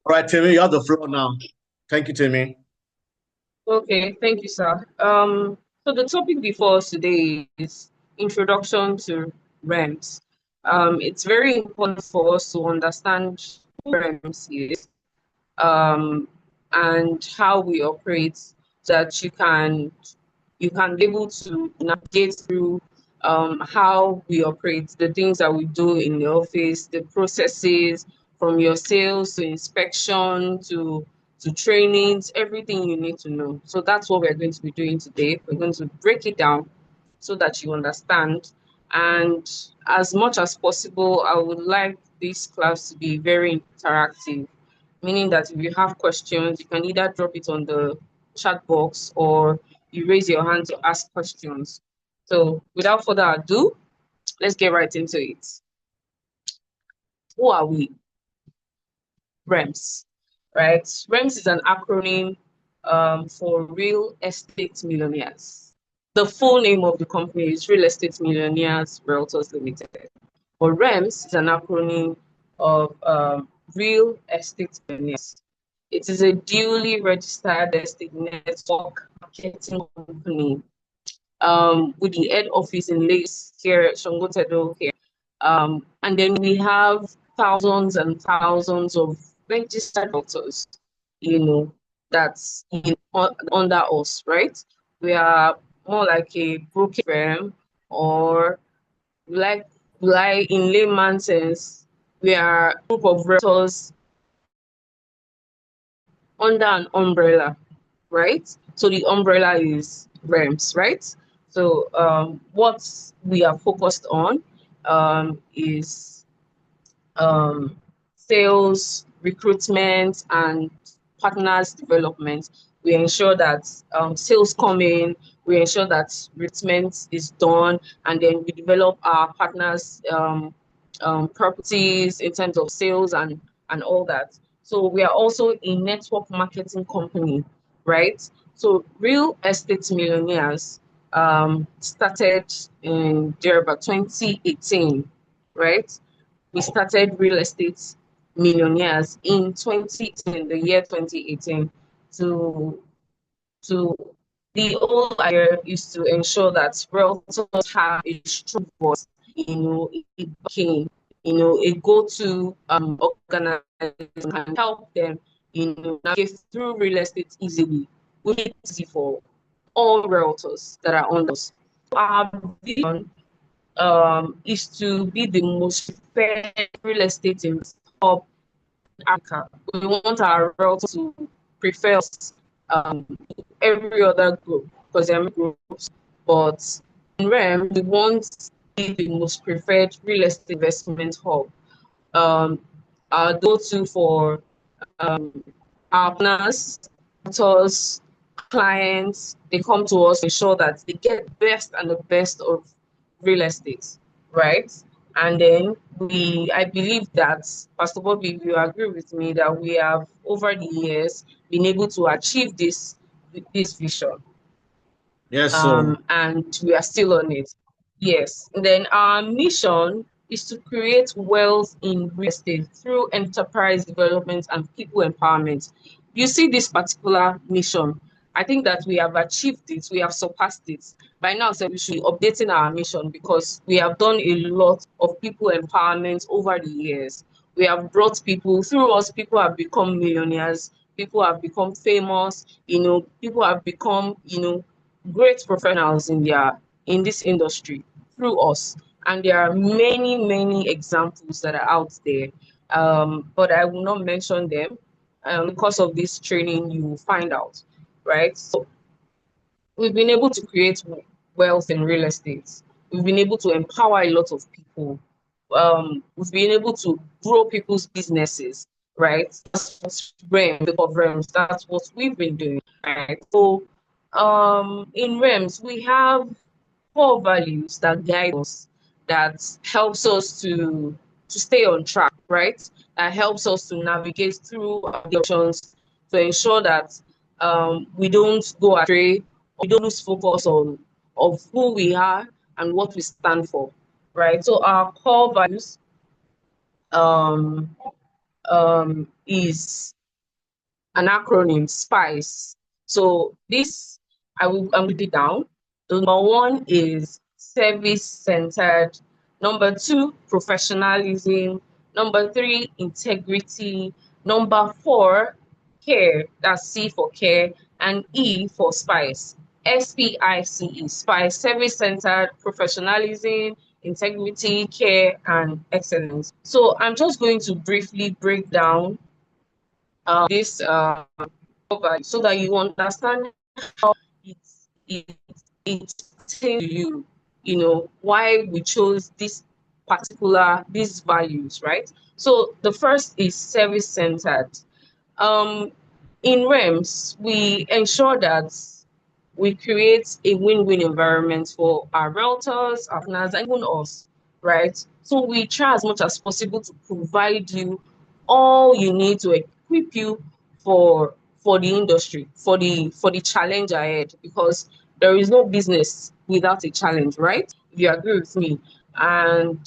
All right, Timmy, you have the floor now. Thank you, Timmy. Okay, thank you, sir. So the topic before us today is introduction to Rems. It's very important for us to understand who Rems is, um, and how we operate, so that you can be able to navigate through how we operate, the things that we do in the office, the processes from your sales to inspection to trainings, everything you need to know. So that's what we're going to be doing today. We're going to break it down so that you understand. And as much as possible, I would like this class to be very interactive, meaning that if you have questions, you can either drop it on the chat box or you raise your hand to ask questions. So without further ado, let's get right into it. Who are we? Rems, right? Rems is an acronym for Real Estate Millionaires. The full name of the company is Real Estate Millionaires Realtors Limited. But Rems is an acronym of Real Estate Millionaires. It is a duly registered estate network marketing company with the head office in Lagos here, Shangotedo here. And then we have thousands and thousands of registered doctors, you know, that's under us, right? We are more like a broker firm, or like in layman's sense, we are a group of realtors under an umbrella, right? So the umbrella is REMS, right? So what we are focused on is um, sales, recruitment, and partners development. We ensure that sales come in, we ensure that recruitment is done, and then we develop our partners' properties in terms of sales and all that. So we are also a network marketing company, right? So Real Estate Millionaires started in there about 2018, right? We started Real Estate Millionaires in the year 2018, to to the whole idea is to ensure that realtors have a strong voice, a backing, a go-to organization can help them, navigate through real estate easily, which is easy for all realtors that are on us. Our vision is to be the most preferred real estate in hub in Africa. We want our realtors to prefer us, every other group, because there are many groups, but in REM, we want to be the most preferred real estate investment hub. Um, our go-to for um, our partners, mentors, clients, they come to us to ensure that they get the best and the best of real estate, right? And then I believe that, Pastor Bobby, you agree with me that we have over the years been able to achieve this vision, Yes, so and we are still on it. Yes. And then our mission is to create wealth in real estate through enterprise development and people empowerment. You see this particular mission. I think that we have achieved it, we have surpassed it. By now, so we should be updating our mission, because we have done a lot of people empowerment over the years. We have brought people through us, people have become millionaires, people have become famous, people have become, great professionals in this industry through us. And there are many, many examples that are out there. But I will not mention them. Because of this training, you will find out, right? So we've been able to create wealth in real estate. We've been able to empower a lot of people. We've been able to grow people's businesses, right? That's what's the of Rems. That's what we've been doing, right? So, in Rems, we have core values that guide us, that helps us to stay on track, right? That helps us to navigate through the options, to ensure that we don't go astray, we don't lose focus on of who we are and what we stand for, right? So our core values um, is an acronym, SPICE. So this, I'm read it down. The number one is service-centered. Number two, professionalism. Number three, integrity. Number four, care. That's C for care. And E for SPICE. SPICE. SPICE, service-centered, professionalism, integrity, care, and excellence. So I'm just going to briefly break down this so that you understand it it it to you, why we chose this particular these values, right? So the first is service centered. um in Rems, we ensure that we create a win-win environment for our realtors, our partners, and even us, right? So we try as much as possible to provide you all you need to equip you for the industry, for the challenge ahead, because there is no business without a challenge, right? If you agree with me. And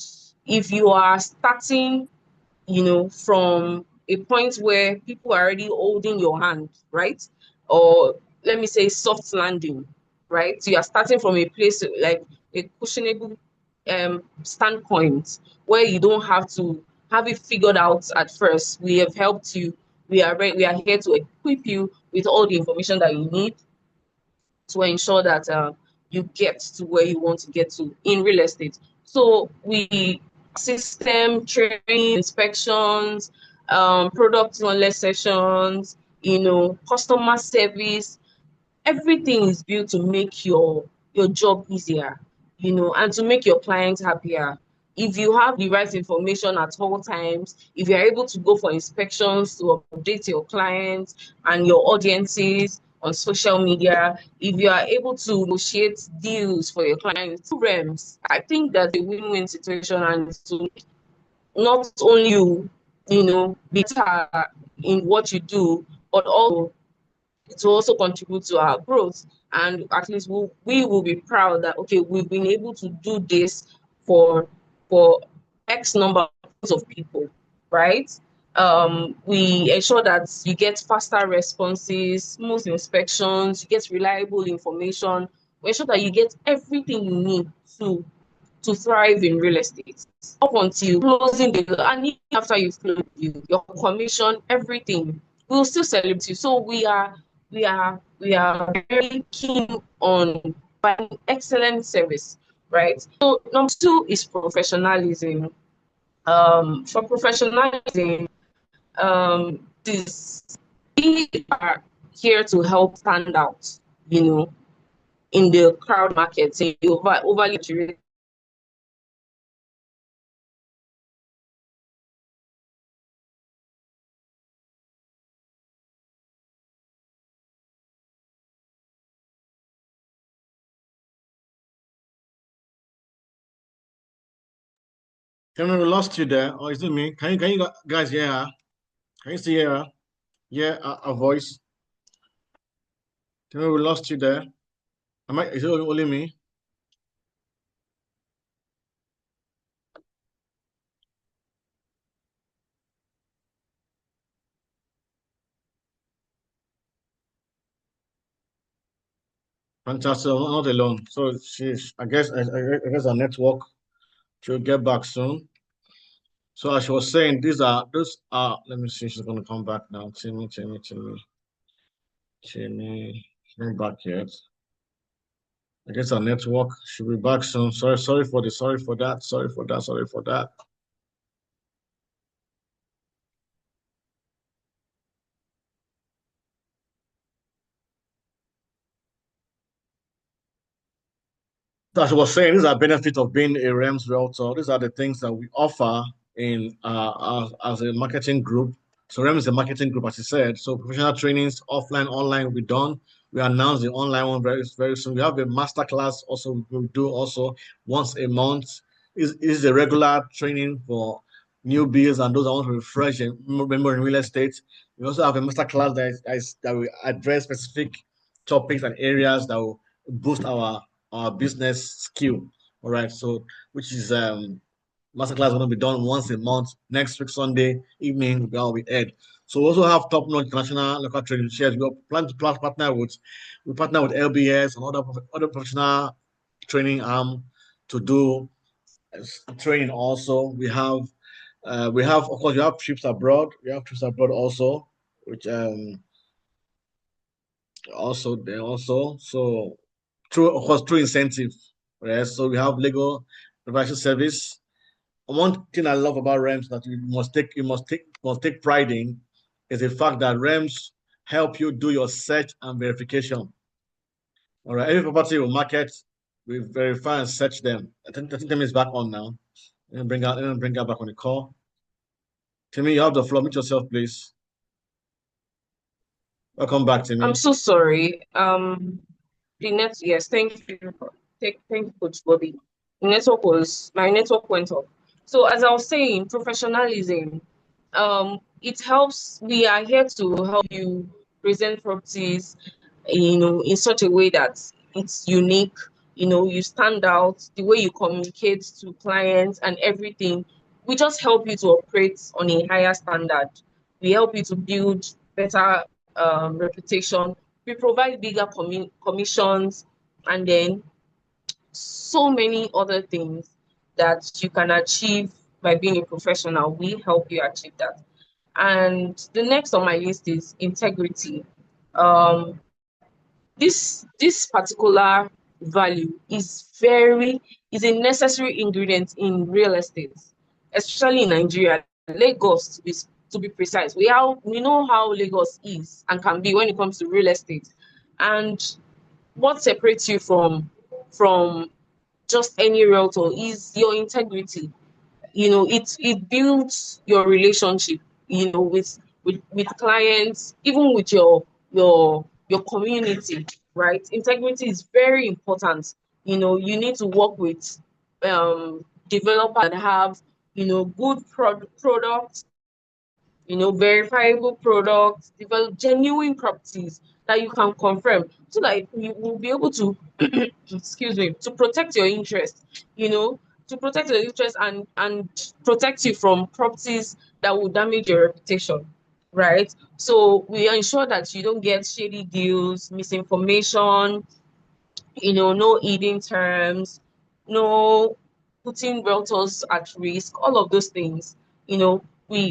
if you are starting, from a point where people are already holding your hand, right? Or let me say soft landing, right? So you are starting from a place like a cushionable standpoint where you don't have to have it figured out at first. We have helped you. We are here to equip you with all the information that you need to ensure that you get to where you want to get to in real estate. So we system training, inspections, product knowledge sessions, customer service, everything is built to make your job easier, and to make your clients happier. If you have the right information at all times, if you're able to go for inspections to update your clients and your audiences on social media, if you are able to negotiate deals for your clients through Rems, I think that's a win-win situation, and to not only be better in what you do, but also to also contribute to our growth. And at least we will be proud that, okay, we've been able to do this for for X number of people, right? We ensure that you get faster responses, smooth inspections, you get reliable information. We ensure that you get everything you need to thrive in real estate up until closing the deal. And even after you've closed the deal, your commission, everything, we'll still celebrate you. So we are very keen on providing excellent service, right? So number two is professionalism. For professionalism, this we are here to help stand out, in the crowd market, in the overly curated. Can we lost you there, or is it me? Can you guys hear her? Can you see her? Yeah, a voice. Can we lost you there? Is it only me? Fantastic. I'm not alone. So I guess our network should get back soon. So as she was saying, those are, let me see, she's gonna come back now. Timmy. She's not back yet. I guess our network should be back soon. Sorry for that. Sorry for that. So as I was saying, these are benefits of being a Rems realtor. These are the things that we offer in as a marketing group. So Rems is a marketing group, as you said. So professional trainings, offline, online, will be done. We announce the online one very soon. We have a master class also we do also once a month. Is a regular training for newbies and those that want to refresh their memory in real estate. We also have a master class that will address specific topics and areas that will boost our business skill. All right. So which is Masterclass is going to be done once a month. Next week, Sunday evening, we will be aired. So we also have top-notch international local training shares. We plan to partner with LBS and other professional training to do training also. We have of course we have trips abroad. We have trips abroad also, which also so through of course through incentive. Right? So we have legal advisory service. One thing I love about Rems that you must take pride in is the fact that Rems help you do your search and verification. All right, every property we market, we verify and search them. I think them is back on now. Let me bring her back on the call. Timmy, you have the floor. Meet yourself, please. Welcome back, I'm Timmy. so sorry. The net, yes, thank you, Coach Bobby. My network went off. So as I was saying, professionalism, it helps. We are here to help you present properties, in such a way that it's unique. You stand out, the way you communicate to clients and everything. We just help you to operate on a higher standard. We help you to build better reputation. We provide bigger commissions, and then so many other things that you can achieve by being a professional. We help you achieve that. And the next on my list is integrity. Um, this particular value is a necessary ingredient in real estate, especially in Nigeria, Lagos to be precise. We know how Lagos is and can be when it comes to real estate. And what separates you from just any realtor is your integrity. It builds your relationship, with clients, even with your community, right? Integrity is very important. You need to work with developers that have good products, verifiable products, develop genuine properties that you can confirm, so that you will be able to excuse me, to protect your interest, to protect your interest and protect you from properties that will damage your reputation, right? So we ensure that you don't get shady deals, misinformation, no hidden terms, no putting realtors at risk, all of those things. We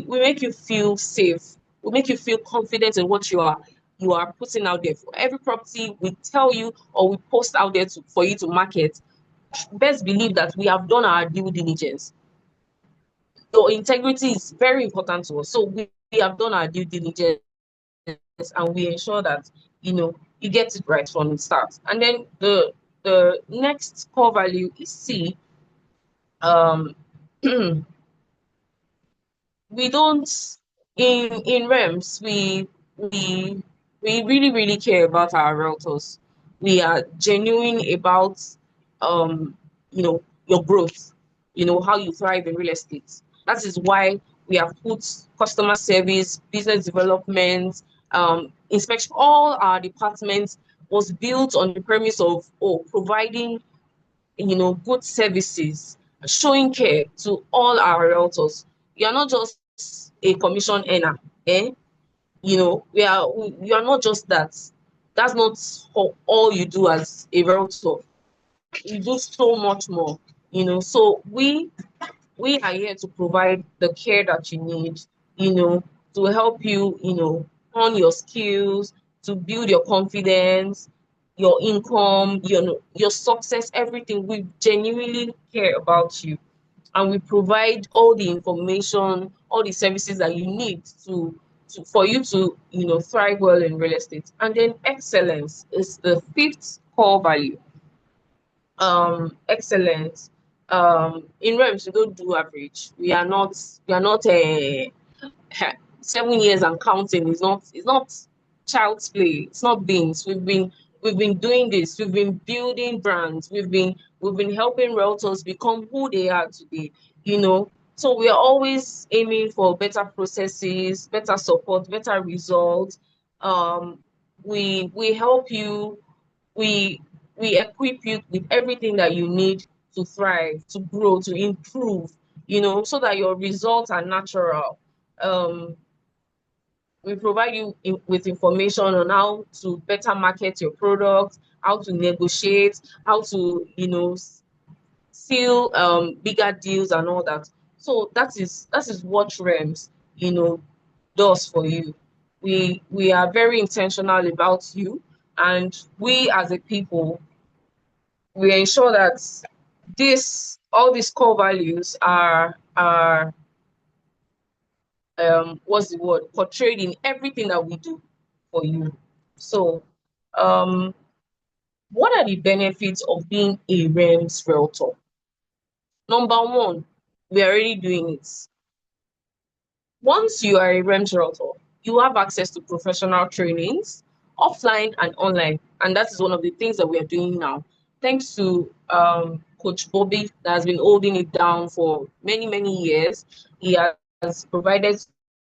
make you feel safe. We make you feel confident in what you are putting out there. For every property we tell you or we post out there for you to market, best believe that we have done our due diligence. Your integrity is very important to us. So we have done our due diligence, and we ensure that you get it right from the start. And then the next core value is C. Um, we don't in Rems we really really care about our realtors. We are genuine about your growth, how you thrive in real estate. That is why we have put customer service, business development, inspection. All our departments was built on the premise of providing good services, showing care to all our realtors. You are not just a commission earner, eh? You are not just that. That's not all you do as a realtor. You do so much more. So we are here to provide the care that you need, to help you, hone your skills, to build your confidence, your income, your success, everything. We genuinely care about you, and we provide all the information, all the services that you need for you to thrive well in real estate. And then excellence is the fifth core value. Excellence. In Rems, we don't do average. We are not 7 years and counting. It's not child's play. It's not beans. We've been doing this. We've been building brands. We've been helping realtors become who they are today. So we are always aiming for better processes, better support, better results. We help you. We we equip you with everything that you need to thrive, to grow, to improve. so that your results are natural. Um, we provide you with information on how to better market your product, how to negotiate, how to, seal bigger deals and all that. So that is what Rems, does for you. We are very intentional about you, and we as a people, we ensure that this all these core values are what's the word, portrayed in everything that we do for you. So um what are the benefits of being a REMS realtor? Number one, we are already doing it. Once you are a REMS router, you have access to professional trainings, offline and online. And that is one of the things that we are doing now. Thanks to Coach Bobby, that has been holding it down for many, many years. He has provided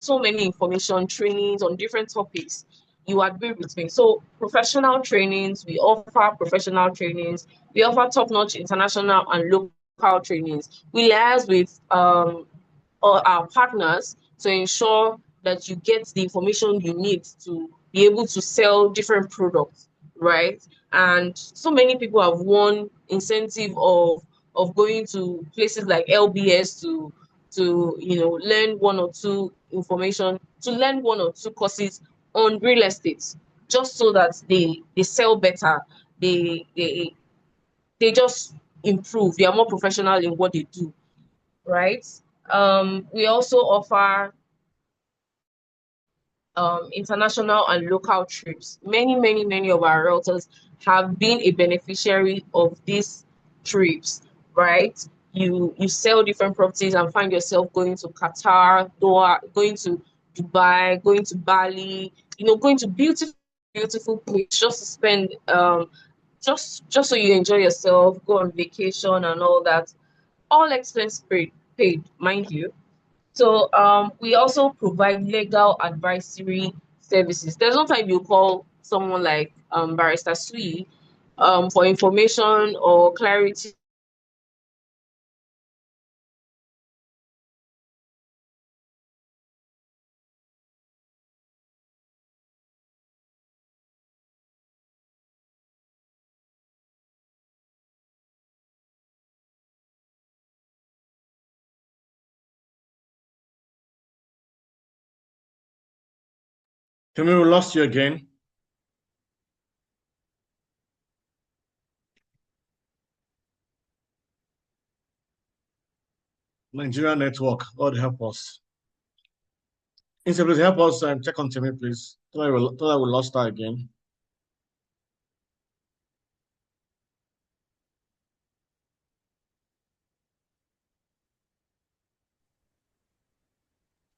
so many information, trainings on different topics. You agree with me. So, professional trainings, we offer professional trainings, we offer top notch international and local trainings. We liaise with or our partners to ensure that you get the information you need to be able to sell different products, right? And so many people have won incentive of going to places like LBS to learn one or two information, to learn one or two courses on real estate, just so that they sell better, they just improve, they are more professional in what they do, right? We also offer international and local trips. Many, many, many of our realtors have been a beneficiary of these trips, right? You sell different properties and find yourself going to Qatar, Doha, going to Dubai, going to Bali, going to beautiful, beautiful places just to spend just so you enjoy yourself, go on vacation and all that. All expense paid, mind you. So we also provide legal advisory services. There's no time you call someone like Barrister Sui for information or clarity. Tell me, we lost you again. Nigeria network. God help us. Instead, please help us and check on Timmy, please. Thought I will lost her again.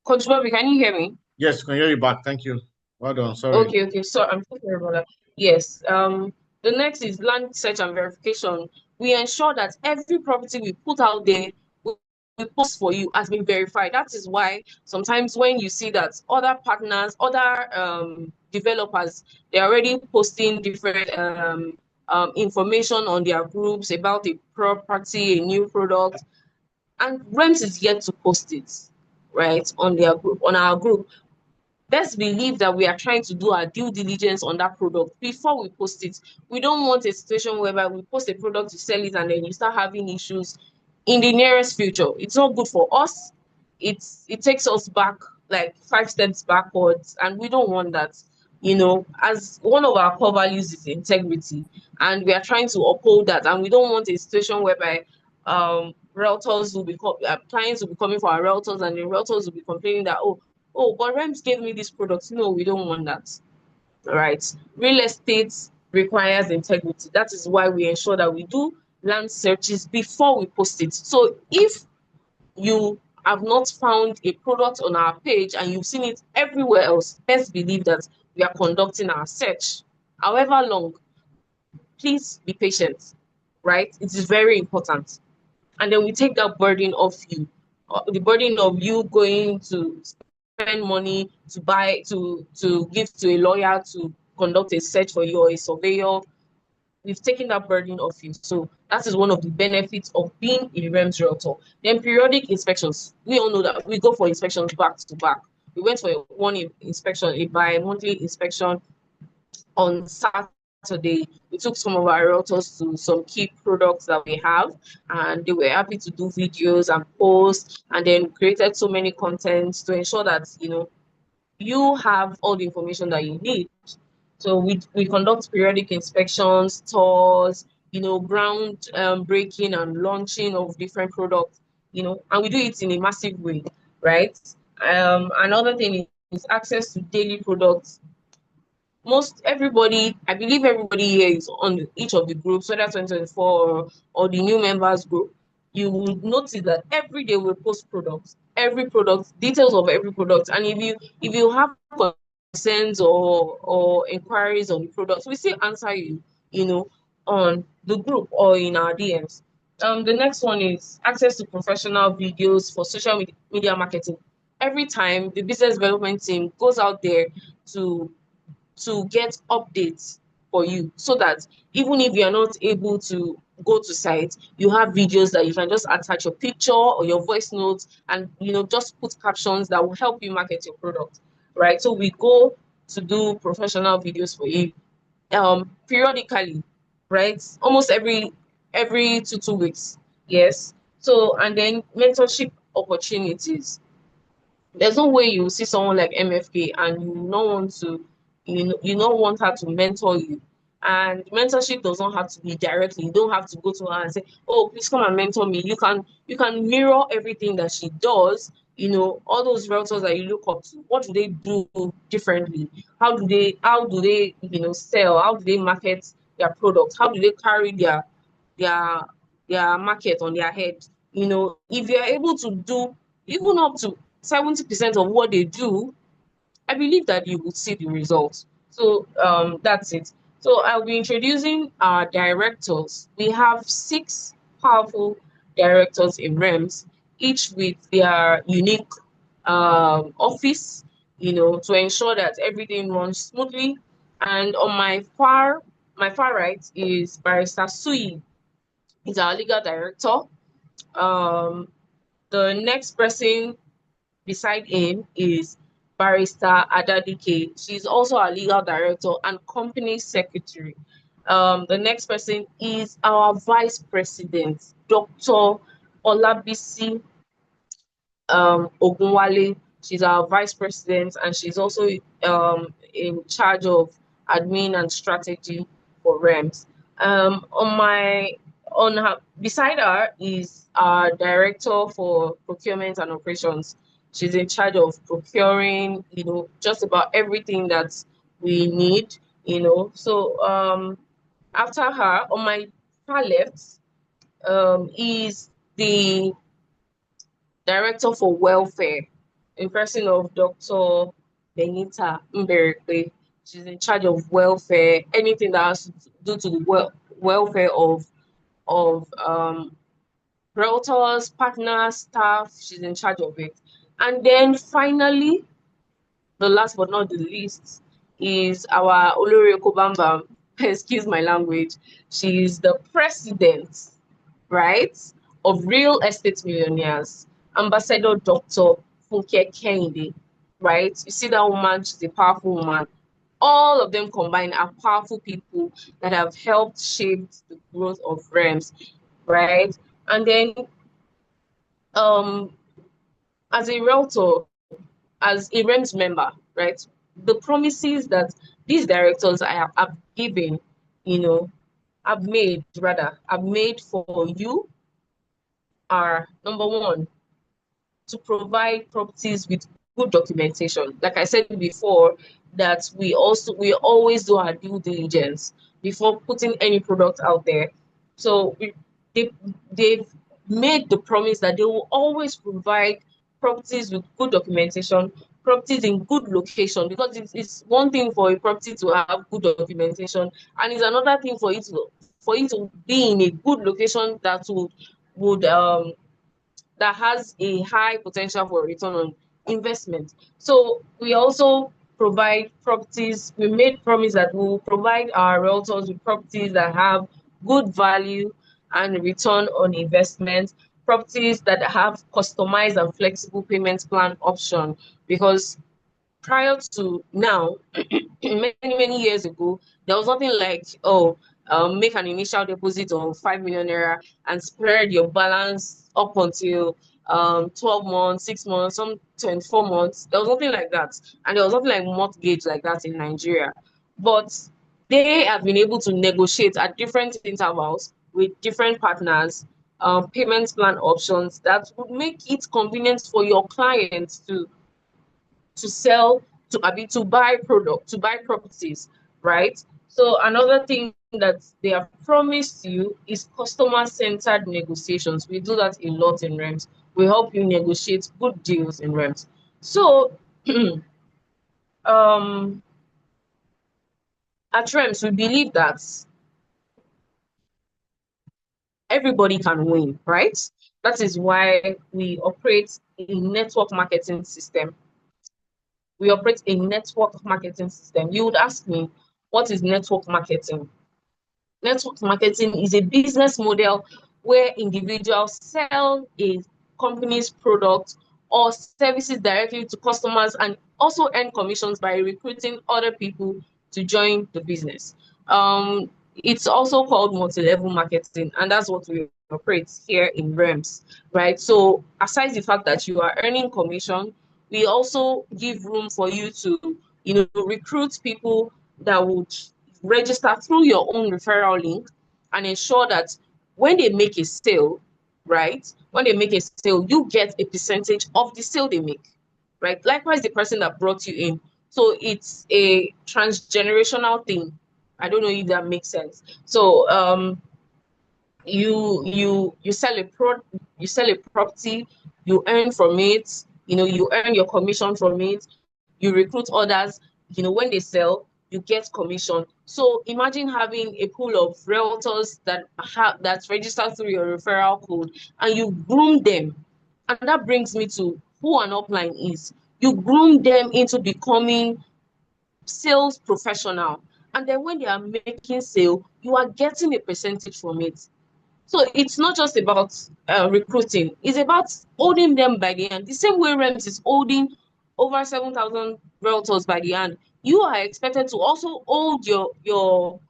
Coach Bobby, can you hear me? Yes, can hear you back. Thank you. Well done. Sorry. Okay, okay. So I'm so sorry about that. Yes. The next is land search and verification. We ensure that every property we put out there, we post for you has been verified. That is why sometimes when you see that other partners, other developers, they're already posting different information on their groups about a property, a new product, and Rems is yet to post it, right, on their group, on our group. Best believe that we are trying to do our due diligence on that product before we post it. We don't want a situation whereby we post a product to sell it and then you start having issues in the nearest future. It's not good for us. It takes us back like 5 steps backwards, and we don't want that. As one of our core values is integrity, and we are trying to uphold that, and we don't want a situation whereby realtors will be clients will be coming for our realtors, and the realtors will be complaining that, oh, but Rems gave me this product. No, we don't want that. All right. Real estate requires integrity. That is why we ensure that we do land searches before we post it. So if you have not found a product on our page and you've seen it everywhere else, best believe that we are conducting our search. However long, please be patient, right? It is very important. And then we take that burden off you, the burden of you going to spend money to buy to give to a lawyer to conduct a search for you or a surveyor. We've taken that burden off you. So That is one of the benefits of being a REMS realtor. Then periodic inspections. We all know that we go for inspections back to back. We went for one inspection, a bi-monthly inspection on Saturday. We took some of our realtors to some key products that we have, and they were happy to do videos and posts, and then created so many contents to ensure that you have all the information that you need. So we conduct periodic inspections, tours, ground breaking and launching of different products, and we do it in a massive way, right? Another thing is access to daily products. Most everybody, I believe everybody here is on each of the groups, whether 2024 or the new members group. You will notice that every day we post products, every product, details of every product. And if you have concerns or inquiries on the products, we still answer you, on the group or in our DMs. The next one is access to professional videos for social media marketing. Every time the business development team goes out there to get updates for you, so that even if you're not able to go to site, you have videos that you can just attach your picture or your voice notes, and just put captions that will help you market your product, right? So we go to do professional videos for you periodically, right? Almost every 2 weeks. Yes. So, and then mentorship opportunities. There's no way you see someone like MFK and you not want to, you not want her to mentor you. And mentorship does not have to be directly. You don't have to go to her and say, "Oh, please come and mentor me." You can mirror everything that she does. All those realtors that you look up to. What do they do differently? How do they sell? How do they market their products? How do they carry their their market on their head? If you're able to do even up to 70% of what they do, I believe that you will see the results. So that's it. So I'll be introducing our directors. We have six powerful directors in REMS, each with their unique office, to ensure that everything runs smoothly. And on my far right is Barrister Sui. He's our legal director. Um, the next person beside him is Barrister Adadike. She's also our legal director and company secretary. The next person is our vice president, Dr. Olabisi Ogunwale. She's our vice president, and she's also in charge of admin and strategy for REMS. On her beside her is our director for procurement and operations. She's in charge of procuring, just about everything that we need. So after her, on my far left, is the Director for Welfare, in person of Dr. Benita Mberekwe. She's in charge of welfare, anything that has to do to the welfare of realtors, partners, staff. She's in charge of it. And then finally, the last but not the least, is our Olori Okobamba. Excuse my language. She's the president, right, of Real Estate Millionaires, Ambassador Dr. Funke Kehinde, right? You see that woman, she's a powerful woman. All of them combined are powerful people that have helped shape the growth of REMS, right? And then um, as a realtor, as a REMS member, right, the promises that these directors have given, you know, have made for you are: number one, to provide properties with good documentation. Like I said before, that we always do our due diligence before putting any product out there. So they they've made the promise that they will always provide properties with good documentation, properties in good location, because it's one thing for a property to have good documentation, and it's another thing for it to be in a good location that would that has a high potential for return on investment. So we also provide properties. We made promise that we will provide our realtors with properties that have good value, and return on investment, properties that have customized and flexible payment plan option. Because prior to now, many years ago, there was nothing like, oh, make an initial deposit of 5 million naira and spread your balance up until 12 months, 6 months, some 24 months. There was nothing like that. And there was nothing like mortgage like that in Nigeria. But they have been able to negotiate at different intervals with different partners, payment plan options that would make it convenient for your clients to sell, to buy product, to buy properties, right? So another thing that they have promised you is customer-centered negotiations. We do that a lot in Rems. We help you negotiate good deals in Rems. So um, at Rems, we believe that everybody can win, right? That is why we operate a network marketing system. We operate a network marketing system. You would ask me, what is network marketing? Network marketing is a business model where individuals sell a company's product or services directly to customers and also earn commissions by recruiting other people to join the business. It's also called multi-level marketing, and that's what we operate here in Rems, right? So aside the fact that you are earning commission, we also give room for you to, recruit people that would register through your own referral link and ensure that when they make a sale, right? When they make a sale, you get a percentage of the sale they make, right? Likewise, the person that brought you in. So it's a transgenerational thing. I don't know if that makes sense. So you sell you sell a property, you earn from it, you earn your commission from it, you recruit others, when they sell, you get commission. So imagine having a pool of realtors that's registered through your referral code, and you groom them. And that brings me to who an upline is. You groom them into becoming sales professional, and then when they are making sale, you are getting a percentage from it. So it's not just about recruiting, it's about holding them by the hand. The same way Rems is holding over 7,000 realtors by the hand, you are expected to also hold your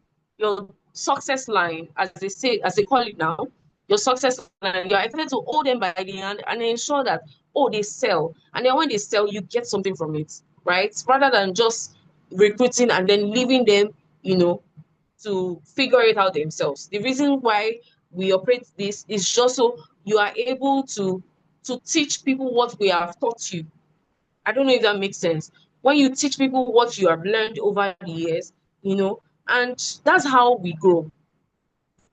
success line, as they say, as they call it now, your success line. You're expected to hold them by the hand and ensure that, oh, they sell. And then when they sell, you get something from it, right? Rather than just recruiting and then leaving them, you know, to figure it out themselves. The reason why we operate this is just so you are able to teach people what we have taught you. I don't know if that makes sense. When you teach people what you have learned over the years, and that's how we grow.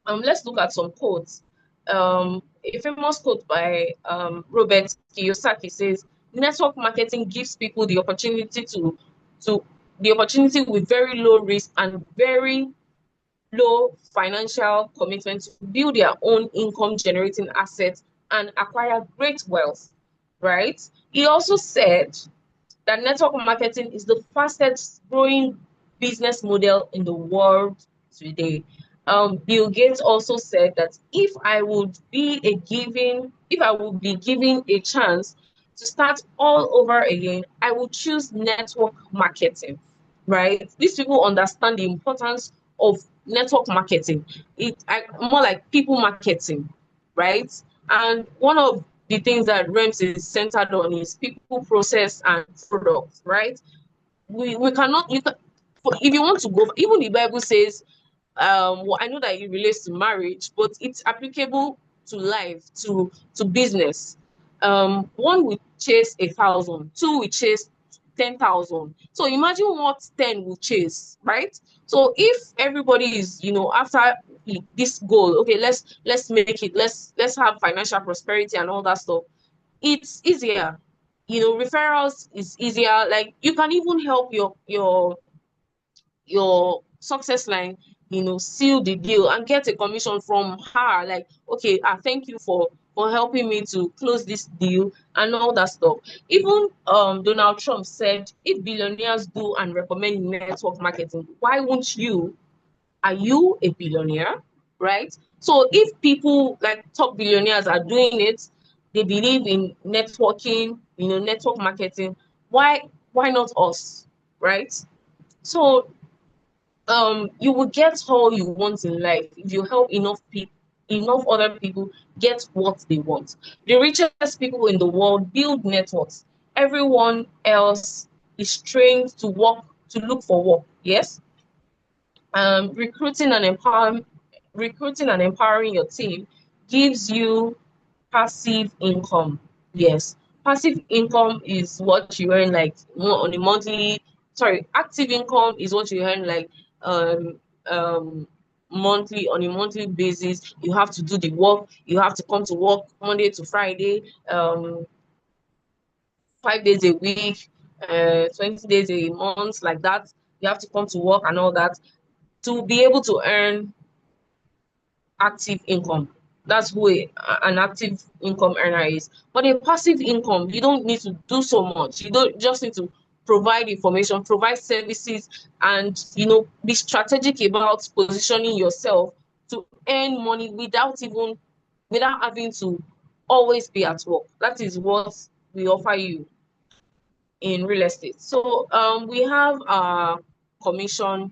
Let's look at some quotes. A famous quote by Robert Kiyosaki says, "Network marketing gives people to the opportunity with very low risk and very low financial commitment to build their own income generating assets and acquire great wealth," right? He also said that network marketing is the fastest growing business model in the world today. Bill Gates also said that if I would be given a chance to start all over again, I would choose network marketing, right? These people understand the importance of network marketing. More like people marketing, right? And one of the things that Rems is centered on is people, process, and products, right? We cannot you can if you want to go, even the Bible says, well, I know that it relates to marriage, but it's applicable to life, to business. One will chase 1,000, two will chase 10,000. So imagine what 10 will chase, right? So if everybody is, after this goal, okay, let's make it, let's have financial prosperity and all that stuff. It's easier. Referrals is easier. Like, you can even help your success line, seal the deal and get a commission from her. Like, okay, thank you for helping me to close this deal and all that stuff. Even Donald Trump said, if billionaires do and recommend network marketing, why won't you? Are you a billionaire? right? So if people like top billionaires are doing it, they believe in networking, network marketing, why not us, right? So you will get all you want in life if you help enough other people get what they want. The richest people in the world build networks. Everyone else is trained to look for work. Yes. um, recruiting and empowering recruiting and empowering your team gives you passive income. Yes, passive income is what you earn like on a monthly. Sorry, active income is what you earn like um um monthly on a monthly basis. You have to do the work. You have to come to work Monday to Friday, 5 days a week, 20 days a month, like that. You have to come to work and all that to be able to earn active income. That's who an active income earner is. But a passive income, you don't need to do so much. You don't just need to provide information, provide services, and be strategic about positioning yourself to earn money without having to always be at work. That is what we offer you in real estate. So we have our commission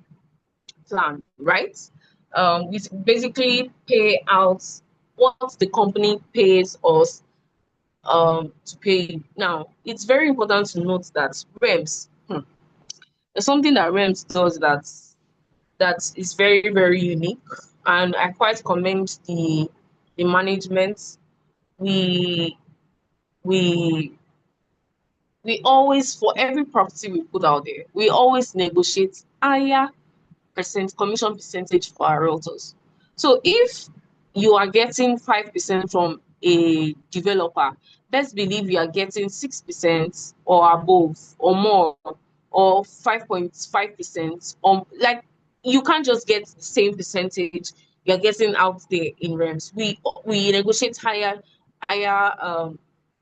plan, right? We basically pay out what the company pays us to pay. Now, it's very important to note that Rems, there's something that Rems does that is very, very unique, and I quite commend the management. We we we always, for every property we put out there, we always negotiate higher commission percentage for our realtors. So if you are getting 5% from a developer, best believe you are getting 6% or above or more, or 5.5%. Like, you can't just get the same percentage you're getting out there in Rems. We negotiate higher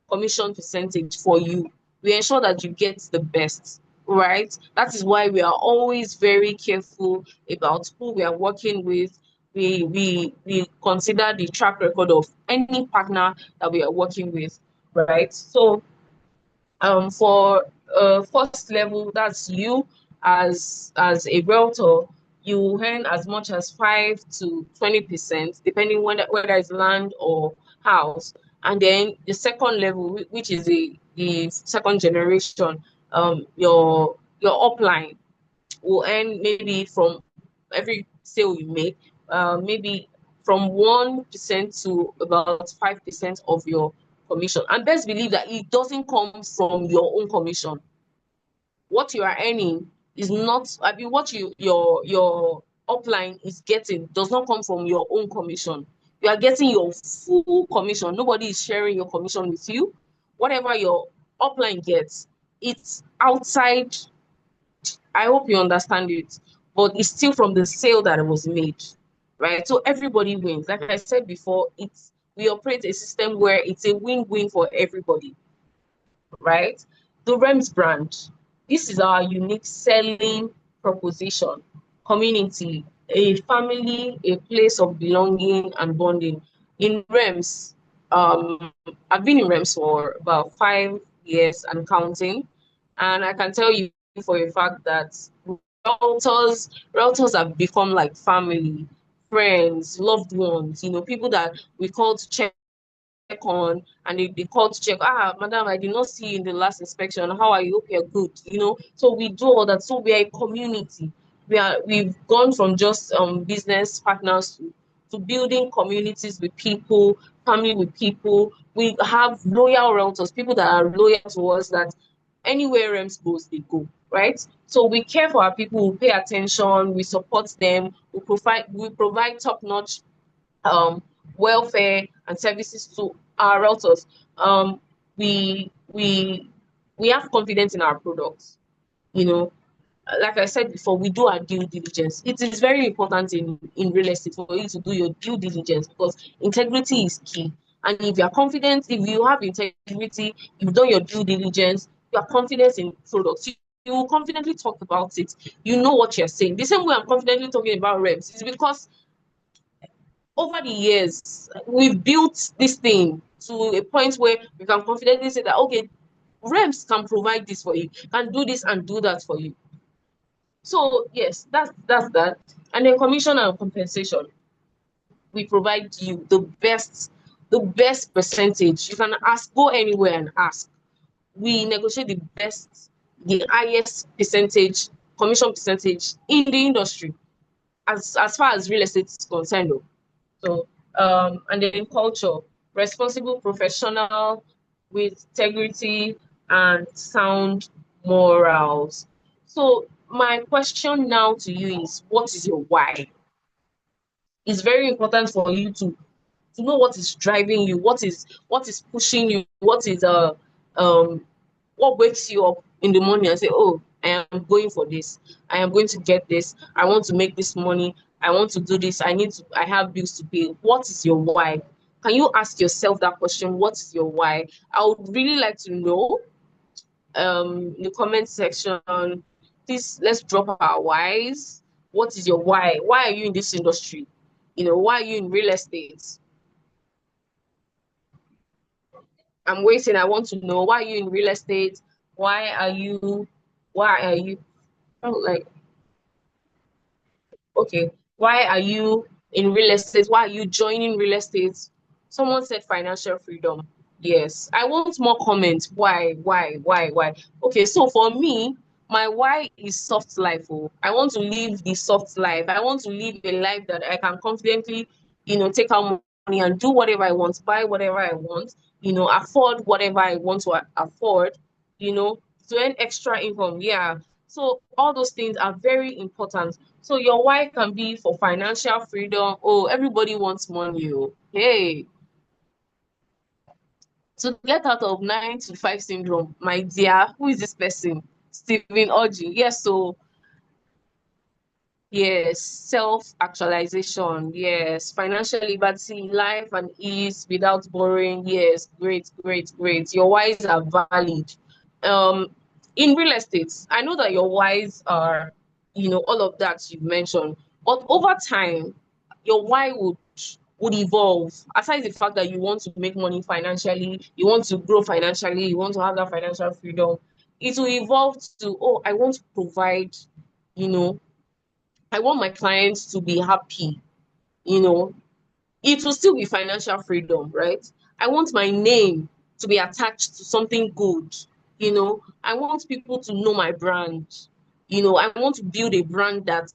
commission percentage for you. We ensure that you get the best, right? That is why we are always very careful about who we are working with. We consider the track record of any partner that we are working with, right? So for first level, that's you as a realtor, you earn as much as 5 to 20%, depending whether it's land or house. And then the second level, which is the second generation, your upline will earn maybe from every sale you make, maybe from 1% to about 5% of your commission. And best believe that it doesn't come from your own commission. What you are earning is not, I mean, what your upline is getting does not come from your own commission. You are getting your full commission. Nobody is sharing your commission with you. Whatever your upline gets, it's outside. I hope you understand it, but it's still from the sale that it was made, right? So everybody wins. Like I said before, we operate a system where it's a win-win for everybody, right? The Rems brand. This is our unique selling proposition. Community, a family, a place of belonging and bonding. In Rems, I've been in Rems for about 5 years and counting, and I can tell you for a fact that realtors have become like family, friends, loved ones. People that we call to check on, and they call to check, madam, I did not see you in the last inspection, how are you, hope you're good. So we do all that. So we are a community. We've gone from just business partners to building communities with people, family with people. We have loyal realtors, people that are loyal to us, that anywhere Rems goes, they go, right? So we care for our people, we pay attention, we support them, we provide top-notch um, welfare and services to our realtors. Um, we we we have confidence in our products. You know, like I said before, we do our due diligence. It is very important in real estate for you to do your due diligence, because integrity is key. And if you are confident, if you have integrity, you've done your due diligence, you are confident in products. You will confidently talk about it. You know what you're saying. The same way I'm confidently talking about reps is because Over the years, we've built this thing to a point where we can confidently say that, okay, Rems can provide this for you, can do this and do that for you. So yes, that's that. And then commission and compensation. We provide you the best percentage. You can ask, go anywhere and ask. We negotiate the best, the highest percentage, commission percentage in the industry as far as real estate is concerned. Though. So, and then culture, responsible professional with integrity and sound morals. So, my question now to you is, what is your why? It's very important for you to know what is driving you, what is pushing you, um what wakes you up in the morning and say, oh, I am going for this, I am going to get this, I want to make this money, I want to do this, I have bills to pay. What is your why? Can you ask yourself that question? What is your why? I would really like to know in the comment section. Please, let's drop our whys. What is your why are you in this industry? Why are you in real estate? I'm waiting. I want to know, why are you in real estate? Why are you, why are you, oh, like, okay, why are you in real estate? Why are you joining real estate? Someone said financial freedom. Yes, I want more comments. Why? Okay, so for me, my why is soft life. Oh, I want to live the soft life. I want to live a life that I can confidently, take out money and do whatever I want, buy whatever I want, afford whatever I want to afford, to earn extra income. Yeah. So all those things are very important. So your why can be for financial freedom. Oh, everybody wants money. Oh. Hey, to get out of 9 to 5 syndrome, my dear, who is this person? Stephen Orji. Yes, so yes, self-actualization. Yes, financial liberty, life and ease without borrowing. Yes, great, great, great. Your whys are valid. Um, in real estate, I know that your whys are, all of that you've mentioned, but over time, your why would evolve. Aside the fact that you want to make money financially, you want to grow financially, you want to have that financial freedom, it will evolve to, oh, I want to provide, you know, I want my clients to be happy, you know. It will still be financial freedom, right? I want my name to be attached to something good, I want people to know my brand. I want to build a brand that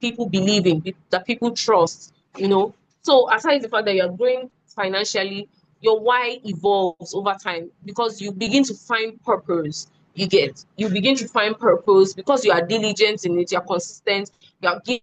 people believe in, that people trust, So aside the fact that you're growing financially, your why evolves over time because you begin to find purpose. You begin to find purpose because you are diligent in it, you're consistent, you are giving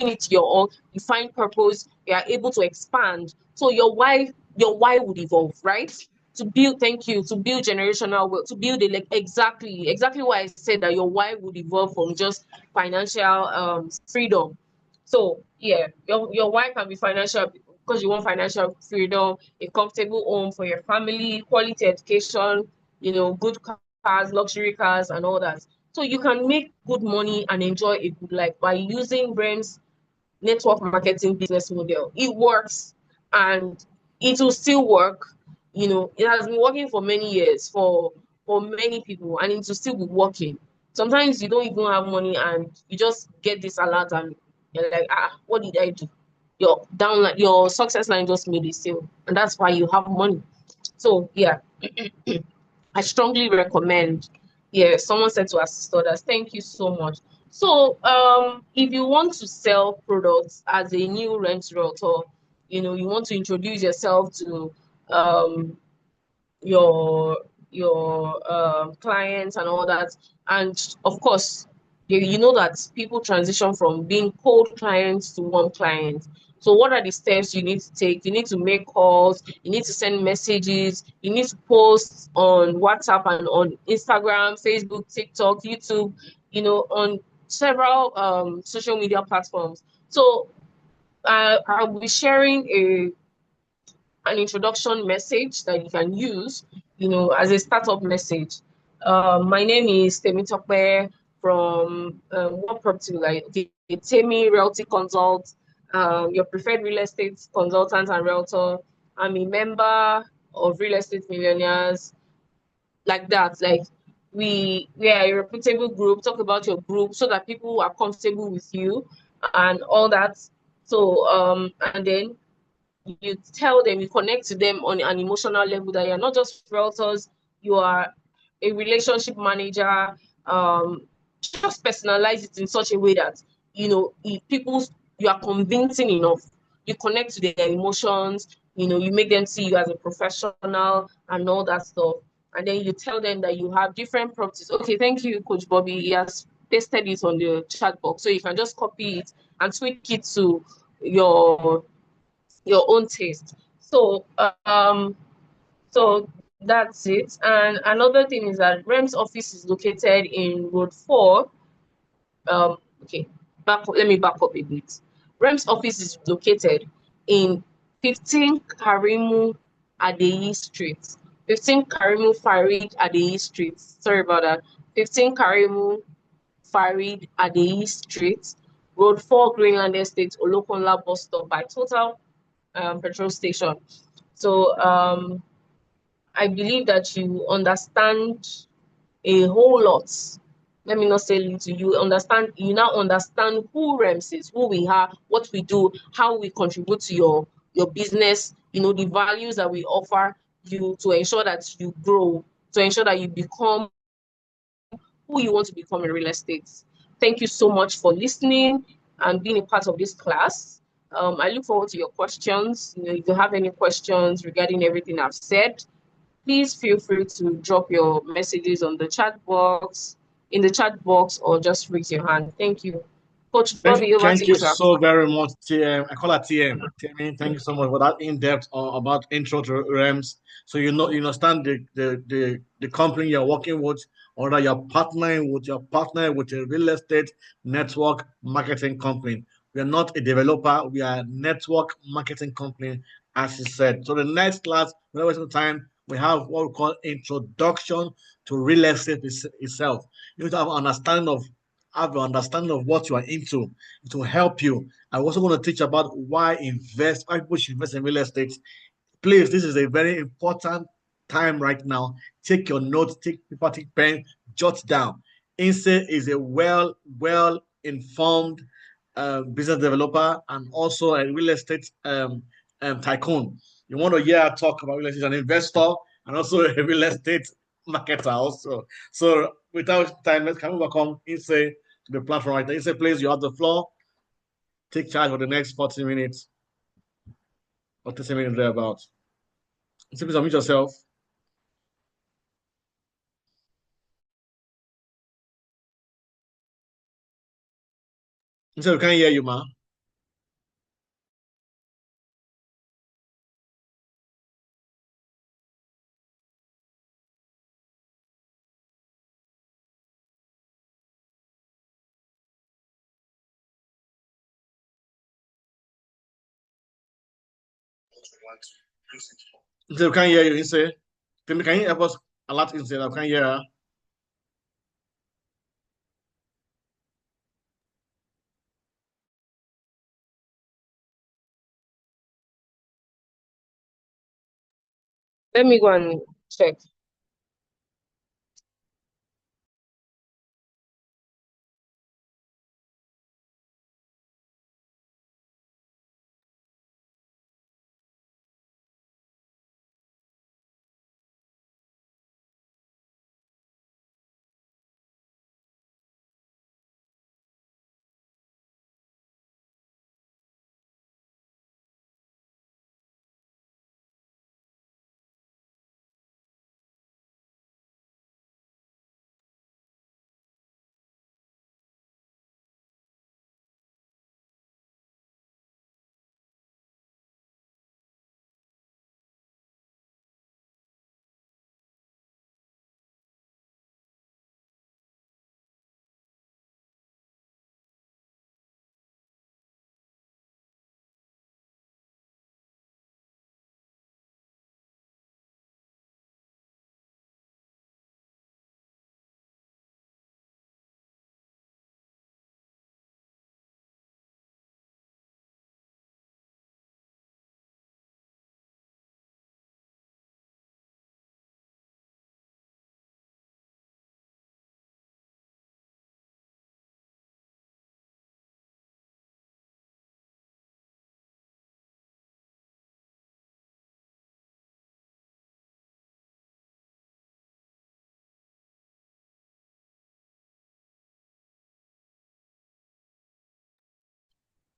it your all, you find purpose, you are able to expand. So your why would evolve, right? To build, thank you, to build generational wealth, to build it, like exactly why I said that your why would evolve from just financial freedom. So yeah, your why can be financial because you want financial freedom, a comfortable home for your family, quality education, good cars, luxury cars, and all that. So you can make good money and enjoy a good life by using Brain's network marketing business model. It works and it will still work. It has been working for many years for many people and it will still be working. Sometimes you don't even have money and you just get this alert and you're like, what did I do? Your success line just made a sale, and that's why you have money. So yeah, I strongly recommend. Yeah, someone said to assist others. Thank you so much. So, if you want to sell products as a new rent realtor, you want to introduce yourself to um your clients and all that. And of course, you know that people transition from being cold clients to warm clients. So what are the steps you need to take? You need to make calls, you need to send messages, you need to post on WhatsApp and on Instagram, Facebook, TikTok, YouTube, on several social media platforms. So I'll be sharing an introduction message that you can use, as a startup message. My name is Temitope from One Property, like, okay, Temi Realty Consult. your preferred real estate consultant and realtor. I'm a member of Real Estate Millionaires, like that. Like we are a reputable group. Talk about your group so that people are comfortable with you and all that. So and then you tell them, you connect to them on an emotional level that you're not just realtors, you are a relationship manager. Just personalize it in such a way that if people, you are convincing enough. You connect to their emotions. You make them see you as a professional and all that stuff. And then you tell them that you have different properties. Okay, thank you, Coach Bobby. He has pasted it on the chat box, so you can just copy it and tweak it to your your own taste. So that's it. And another thing is that Rem's office is located in Road 4. Okay, let me back up a bit. Rem's office is located in 15 Karimu Adeyi Street. 15 Karimu Farid Adeyi Street. Sorry about that. 15 Karimu Farid Adeyi Street, Road 4, Greenland Estate, Olokunla bus stop by Total petrol station. So I believe that you understand a whole lot. Let me not say little. You now understand who Rems is, who we are, what we do, how we contribute to your business, the values that we offer you to ensure that you grow, to ensure that you become who you want to become in real estate. Thank you so much for listening and being a part of this class. I look forward to your questions. If you have any questions regarding everything I've said, please feel free to drop your messages on the chat box, in the chat box, or just raise your hand. Thank you. Coach Bobby, over to Thank you, you sir. so very much, TM. I call her TM. TM, thank you so much for that in-depth about intro to REMS. So you understand the company you're working with, or that you're partnering with a real estate network marketing company. We are not a developer, we are a network marketing company, as you said. So the next class, without wasting time, we have what we call introduction to real estate itself. You need to have an understanding of what you are into. It will help you. I also want to teach about why people should invest in real estate. Please, this is a very important time right now. Take your notes, take paper, take pen, jot down. Inse is a well informed business developer and also a real estate tycoon. You want to hear her talk about real estate, an investor and also a real estate marketer also. So without time, can we welcome Inse to the platform right now? Inse, please, you have the floor. Take charge for the next 40 minutes or 30 minutes thereabouts. Inse, please unmute yourself. Inse, we can't hear you, man. Inse, we can't hear you, Inse. Can you help us a lot, Inse? I can't hear her. Let me go and check.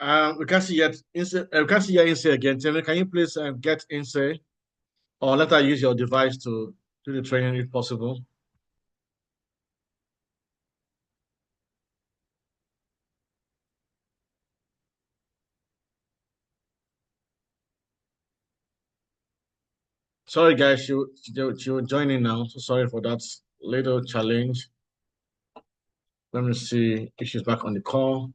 We can't see yet. We can't see your Inse again. Timmy, can you please get Inse or let her use your device to do the training if possible? Sorry, guys, she will join in now. So sorry for that little challenge. Let me see if she's back on the call.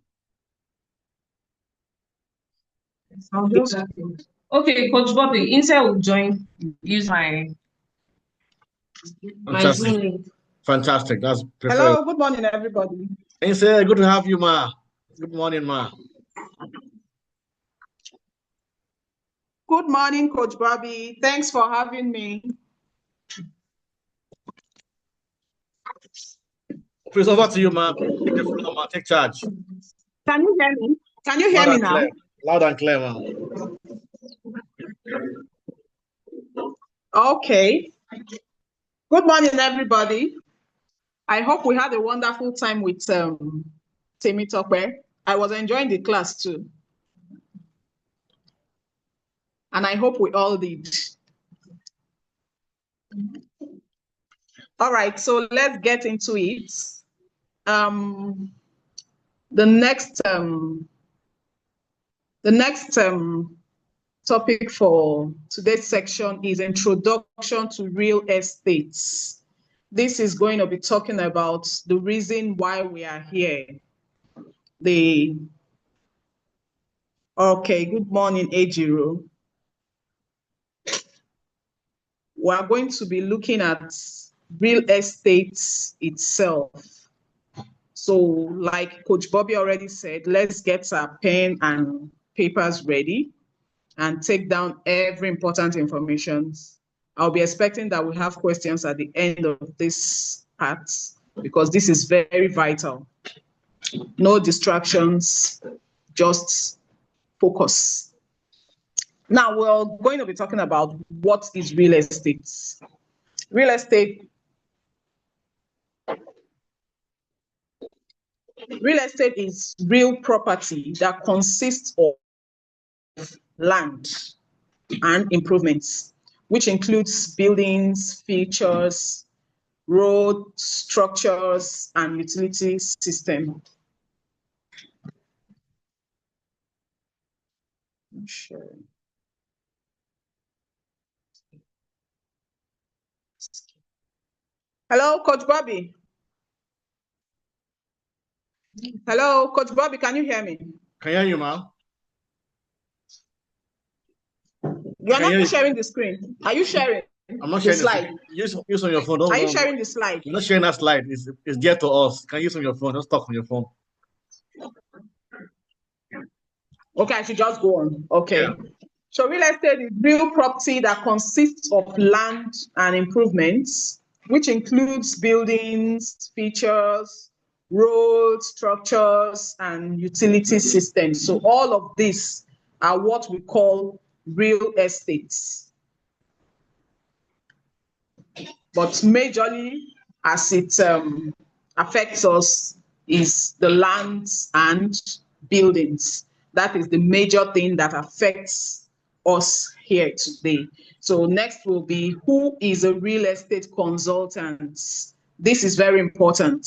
Okay, Coach Bobby, Inse will join. Use my Fantastic. Zoom link. Fantastic. That's preferred. Hello, good morning, everybody. Inse, good to have you, ma. Good morning, ma. Good morning, Coach Bobby. Thanks for having me. Please over to you, ma. Take the floor, ma. Take charge. Can you hear me? Can you hear Loud me and now? clear. Loud and clear, ma. Okay. Good morning, everybody. I hope we had a wonderful time with Temi Tope. I was enjoying the class too. And I hope we all did. All right, so let's get into it. The next topic for today's section is Introduction to Real Estate. This is going to be talking about the reason why we are here. Okay, good morning, Ejiro. We are going to be looking at real estate itself. So like Coach Bobby already said, let's get our pen and papers ready and take down every important information. I'll be expecting that we have questions at the end of this part because this is very vital. No distractions, just focus. Now we're going to be talking about what is real estate. Real estate is real property that consists of land and improvements, which includes buildings, features, road structures, and utility system. Sure. Hello, Coach Bobby. Hello, Coach Bobby, can you hear me? Can you hear you, ma? You're not sharing the screen. Are you sharing? I'm not sharing the slide. Use on your phone. Are you sharing the slide? You're not sharing that slide. It's dear to us. Can you use on your phone? Just talk on your phone. Okay, I should just go on. Okay. Yeah. So real estate is real property that consists of land and improvements, which includes buildings, features, roads, structures, and utility systems. So all of these are what we call real estates. But majorly, as it affects us, is the lands and buildings. That is the major thing that affects us here today. So next will be, who is a real estate consultant? This is very important,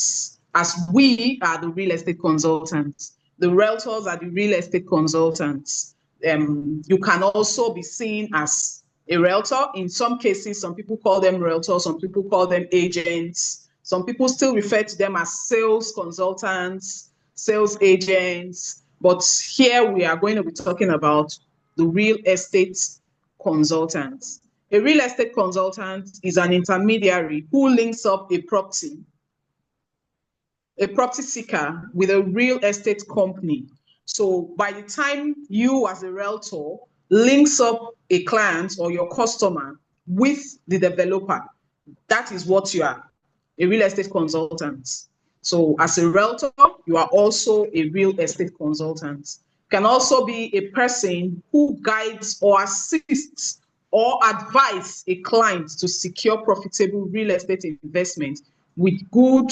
as we are the real estate consultants. The realtors are the real estate consultants. You can also be seen as a realtor. In some cases, some people call them realtors, some people call them agents. Some people still refer to them as sales consultants, sales agents. But here we are going to be talking about the real estate consultant. A real estate consultant is an intermediary who links up a property seeker with a real estate company. So by the time you as a realtor links up a client or your customer with the developer, that is what you are, a real estate consultant. So as a realtor, you are also a real estate consultant. You can also be a person who guides or assists or advise a client to secure profitable real estate investment with good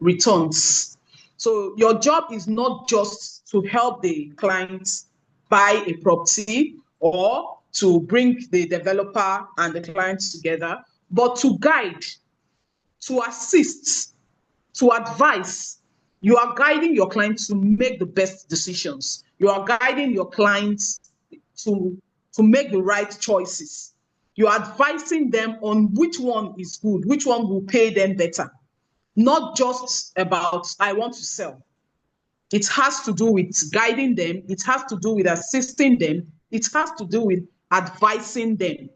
returns. So your job is not just to help the clients buy a property or to bring the developer and the clients together, but to guide, to assist, to advise. You are guiding your clients to make the best decisions. You are guiding your clients to make the right choices. You're advising them on which one is good, which one will pay them better. Not just about, I want to sell. It has to do with guiding them. It has to do with assisting them. It has to do with advising them.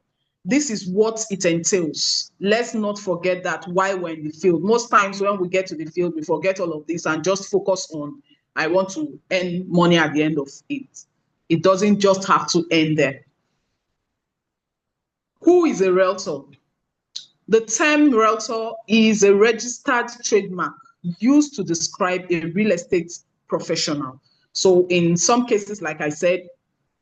This is what it entails. Let's not forget that while we're in the field. Most times when we get to the field, we forget all of this and just focus on, I want to earn money at the end of it. It doesn't just have to end there. Who is a realtor? The term realtor is a registered trademark used to describe a real estate professional. So in some cases, like I said,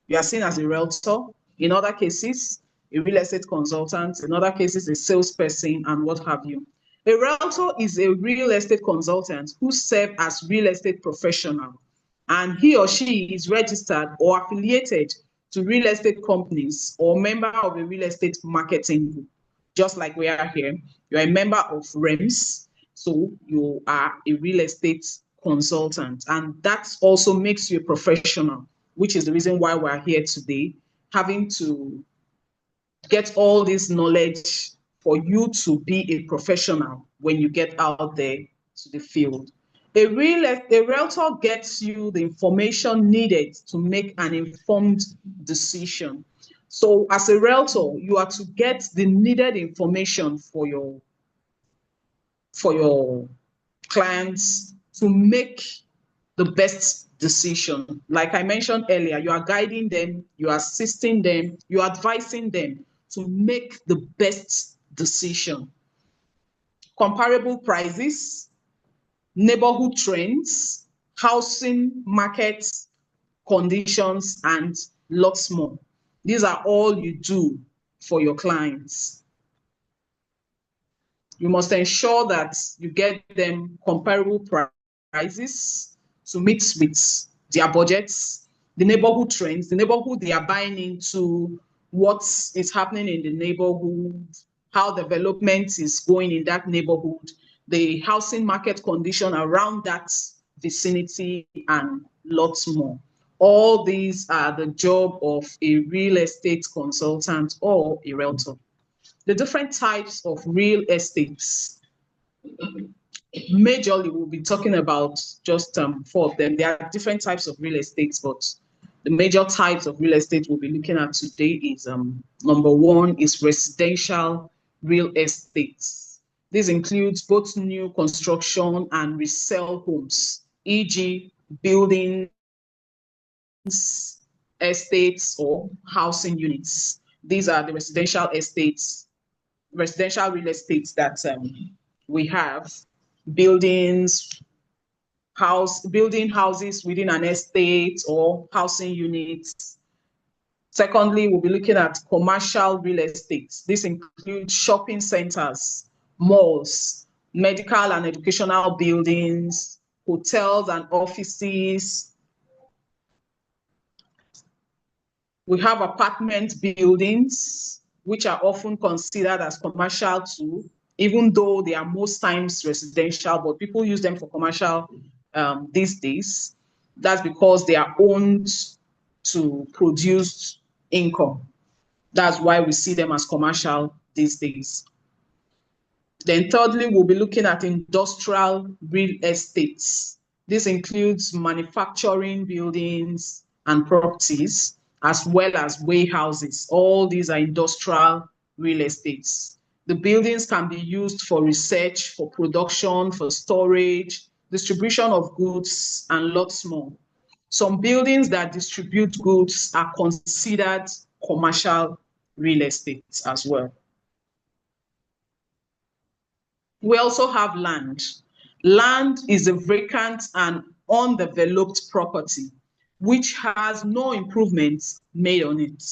you are seen as a realtor. In other cases, a real estate consultant. In other cases, a salesperson and what have you. A realtor is a real estate consultant who serves as real estate professional, and he or she is registered or affiliated to real estate companies or member of a real estate marketing group. Just like we are here, you're a member of Rems, so you are a real estate consultant, and that also makes you a professional, which is the reason why we're here today, having to get all this knowledge for you to be a professional when you get out there to the field. A realtor gets you the information needed to make an informed decision. So as a realtor, you are to get the needed information for your clients to make the best decision. Like I mentioned earlier, you are guiding them, you are assisting them, you are advising them to make the best decision. Comparable prices, neighborhood trends, housing market conditions, and lots more. These are all you do for your clients. You must ensure that you get them comparable prices to meet with their budgets, the neighborhood trends, the neighborhood they are buying into, what is happening in the neighborhood, how development is going in that neighborhood, the housing market condition around that vicinity, and lots more. All these are the job of a real estate consultant or a realtor. The different types of real estates. Majorly, we'll be talking about just 4 of them. There are different types of real estates, but the major types of real estate we'll be looking at today is number 1 is residential real estates. This includes both new construction and resale homes, e.g., buildings, estates, or housing units. These are the residential estates, residential real estates that we have. Buildings, building houses within an estate or housing units. Secondly, we'll be looking at commercial real estate. This includes shopping centers, malls, medical and educational buildings, hotels and offices. We have apartment buildings, which are often considered as commercial too, even though they are most times residential, but people use them for commercial these days. That's because they are owned to produce income. That's why we see them as commercial these days. Then thirdly, we'll be looking at industrial real estates. This includes manufacturing buildings and properties, as well as warehouses. All these are industrial real estates. The buildings can be used for research, for production, for storage, distribution of goods, and lots more. Some buildings that distribute goods are considered commercial real estate as well. We also have land. Land is a vacant and undeveloped property which has no improvements made on it.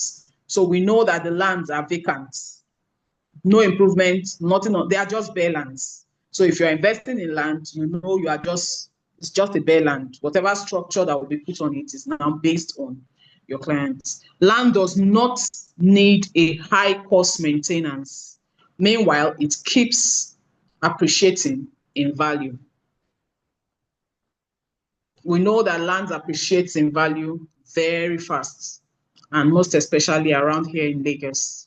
So we know that the lands are vacant. No improvement, nothing, they are just bare lands. So if you're investing in land, you know you are just It's just a bare land. Whatever structure that will be put on it is now based on your clients. Land does not need a high cost maintenance. Meanwhile, it keeps appreciating in value. We know that land appreciates in value very fast, and most especially around here in Lagos.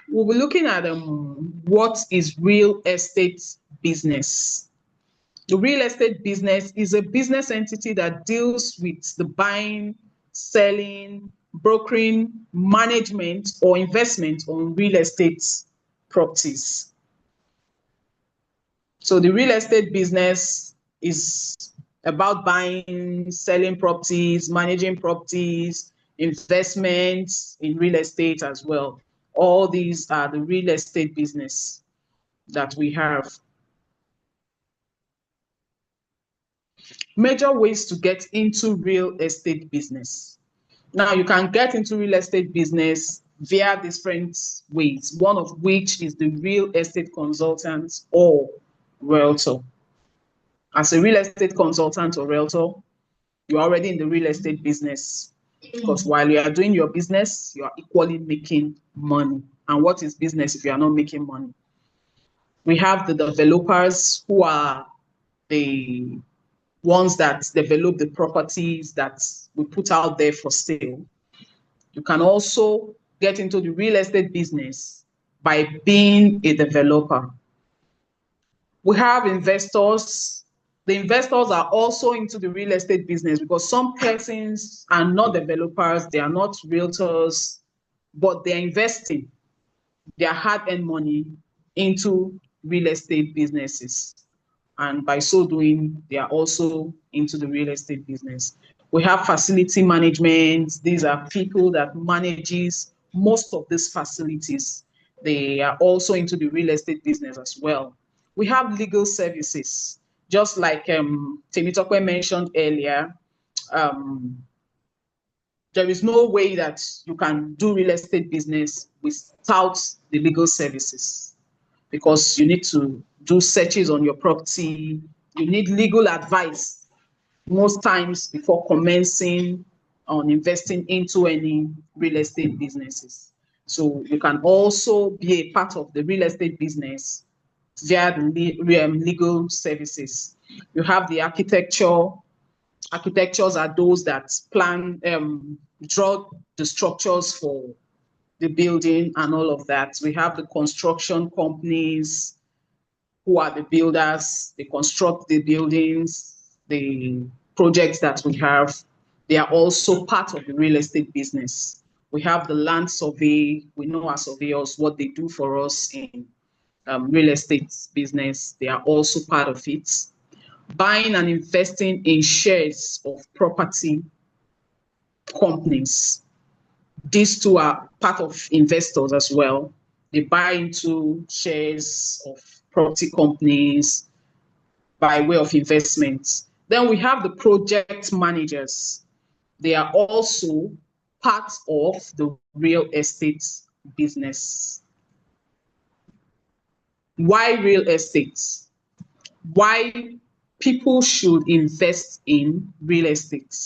We'll be looking at what is real estate business. The real estate business is a business entity that deals with the buying, selling, brokering, management, or investment on real estate properties. So the real estate business is about buying, selling properties, managing properties, investments in real estate as well. All these are the real estate business that we have. Major ways to get into real estate business. Now, you can get into real estate business via different ways, one of which is the real estate consultant or realtor. As a real estate consultant or realtor, you're already in the real estate business, because while you are doing your business, you are equally making money. And what is business if you are not making money? We have the developers who are the ones that develop the properties that we put out there for sale. You can also get into the real estate business by being a developer. We have investors. The investors are also into the real estate business because some persons are not developers, they are not realtors, but they're investing their hard-earned money into real estate businesses. And by so doing, they are also into the real estate business. We have facility management. These are people that manages most of these facilities. They are also into the real estate business as well. We have legal services, just like Temitope mentioned earlier. There is no way that you can do real estate business without the legal services, because you need to do searches on your property. You need legal advice most times before commencing on investing into any real estate businesses. So you can also be a part of the real estate business via the legal services. You have the architecture. Architectures are those that plan, draw the structures for the building and all of that. We have the construction companies who are the builders. They construct the buildings, the projects that we have. They are also part of the real estate business. We have the land survey. We know our surveyors, what they do for us in real estate business. They are also part of it. Buying and investing in shares of property companies. These two are part of investors as well. They buy into shares of property companies by way of investments. Then we have the project managers. They are also part of the real estate business. Why real estate? Why people should invest in real estate?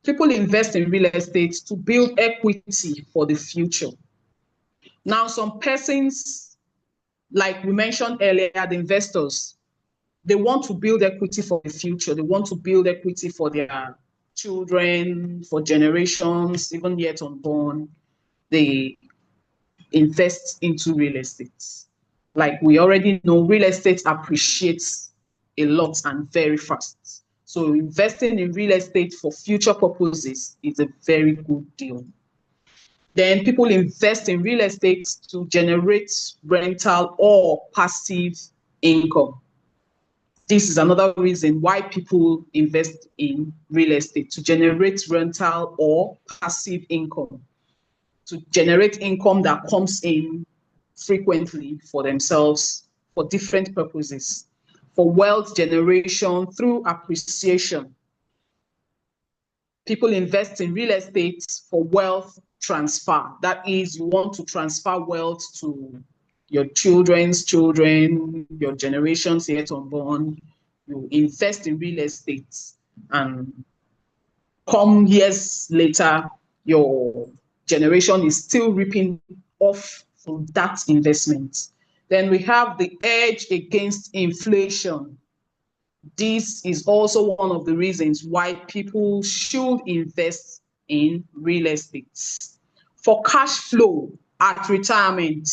People invest in real estate to build equity for the future. Now, some persons, like we mentioned earlier, the investors, they want to build equity for the future. They want to build equity for their children, for generations, even yet unborn. They invest into real estate. Like we already know, real estate appreciates a lot and very fast. So investing in real estate for future purposes is a very good deal. Then people invest in real estate to generate rental or passive income. This is another reason why people invest in real estate, to generate rental or passive income, to generate income that comes in frequently for themselves for different purposes, for wealth generation through appreciation. People invest in real estate for wealth transfer. That is, you want to transfer wealth to your children's children, your generations yet unborn. You invest in real estate, and come years later, your generation is still reaping off from that investment. Then we have the edge against inflation. This is also one of the reasons why people should invest in real estate. For cash flow at retirement,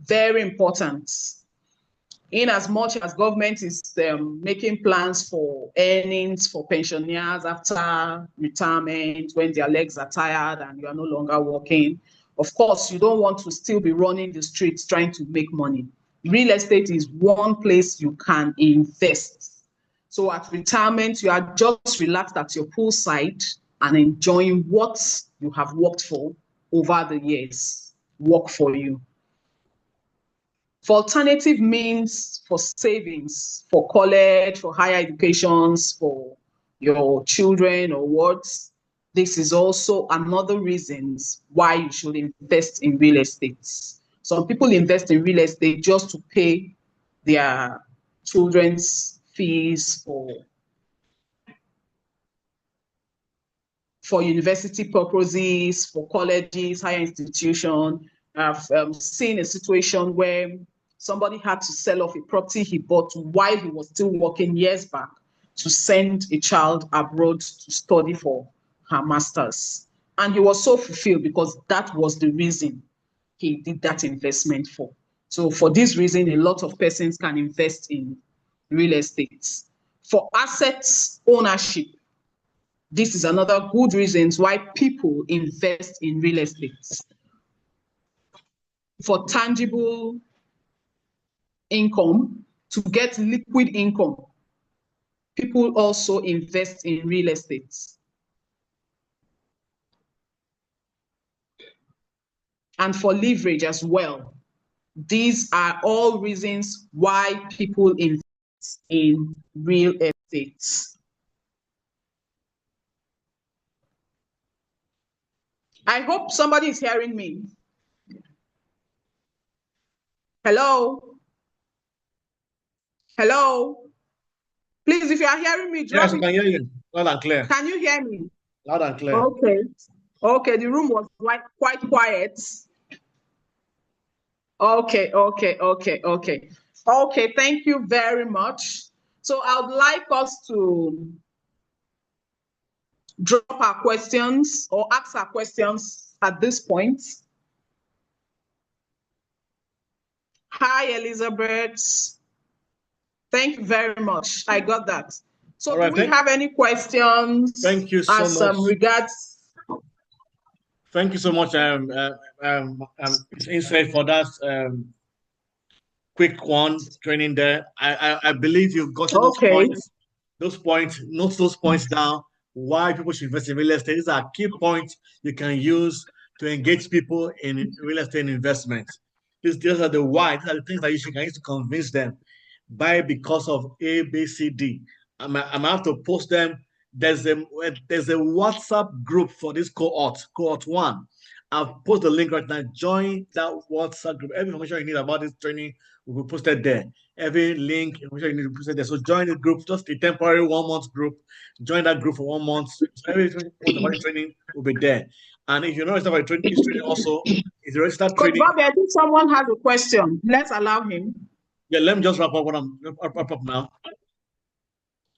very important. In as much as government is making plans for earnings for pensioners after retirement, when their legs are tired and you are no longer working, of course, you don't want to still be running the streets trying to make money. Real estate is one place you can invest. So at retirement, you are just relaxed at your poolside and enjoying what you have worked for over the years, work for you. For alternative means for savings, for college, for higher educations, for your children or what, this is also another reason why you should invest in real estate. Some people invest in real estate just to pay their children's fees for university purposes, for colleges, higher institution. I've seen a situation where somebody had to sell off a property he bought while he was still working years back to send a child abroad to study for her master's. And he was so fulfilled because that was the reason he did that investment for. So for this reason, a lot of persons can invest in real estate. For assets ownership, this is another good reason why people invest in real estate. For tangible income, to get liquid income, people also invest in real estate. And for leverage as well. These are all reasons why people invest in real estate. I hope somebody is hearing me. Hello? Hello? Please, if you are hearing me, drop Yes, I can hear you. Loud and clear. Can you hear me? Loud and clear. Okay. Okay, the room was quite quiet. Okay. Okay, thank you very much. So I would like us to drop our questions or ask our questions at this point. Hi, Elizabeth. Thank you very much. I got that. So do we have any questions? Thank you so much. Regards. Thank you so much, Insight, for that quick one training there. I believe you've gotten those points. Note those points down. Why people should invest in real estate. These are key points you can use to engage people in real estate investment. These are the why. These are the things that you can use to convince them. Buy because of A, B, C, D. I'm gonna have to post them. There's a WhatsApp group for this cohort 1. I'll post the link right now. Join that WhatsApp group. Every information you need about this training will be posted there. Every link, information you need to be posted there. So join the group, just a temporary 1 month group. Join that group for 1 month. So everything about the training will be there. And if you're not registered for training, this training also is registered training. Bobby, I think someone has a question. Let's allow him. Yeah, let me just wrap up what I'm wrap up now.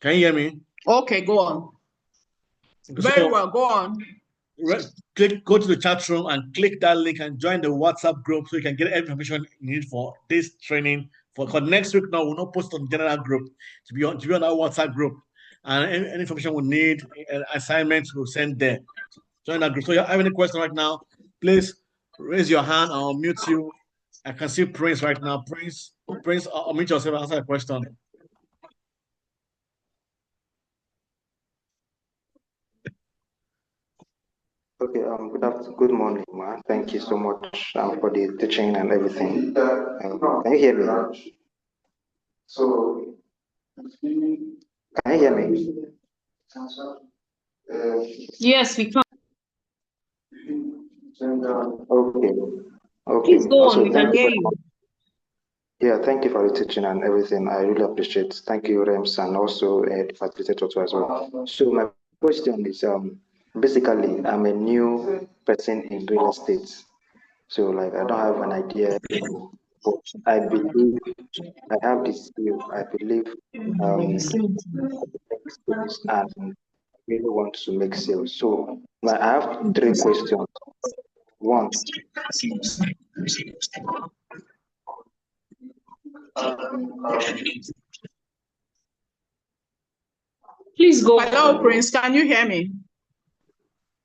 Can you hear me? Okay, go on. Very well, go on. Go to the chat room and click that link and join the WhatsApp group so you can get every information you need for this training. For next week now, we'll not post on the general group to be on our WhatsApp group. And any information we need, assignments, we'll send there. Join that group. So if you have any question right now, please raise your hand. I'll mute you. I can see Prince right now. Prince, unmute yourself and answer the question. Okay, good morning, ma. Thank you so much for the teaching and everything. Can you hear me? Can you hear me? Yes, we can. Okay. Please go on, we can hear you. Yeah, thank you for the teaching and everything. I really appreciate. Thank you, Rems, and also the facilitator too as well. So my question is, basically, I'm a new person in real estate. So like, I don't have an idea, but I believe I have this skill. I believe I can make sales and really want to make sales. So I have three questions. One, Please go Hello, on. Prince. Can you hear me?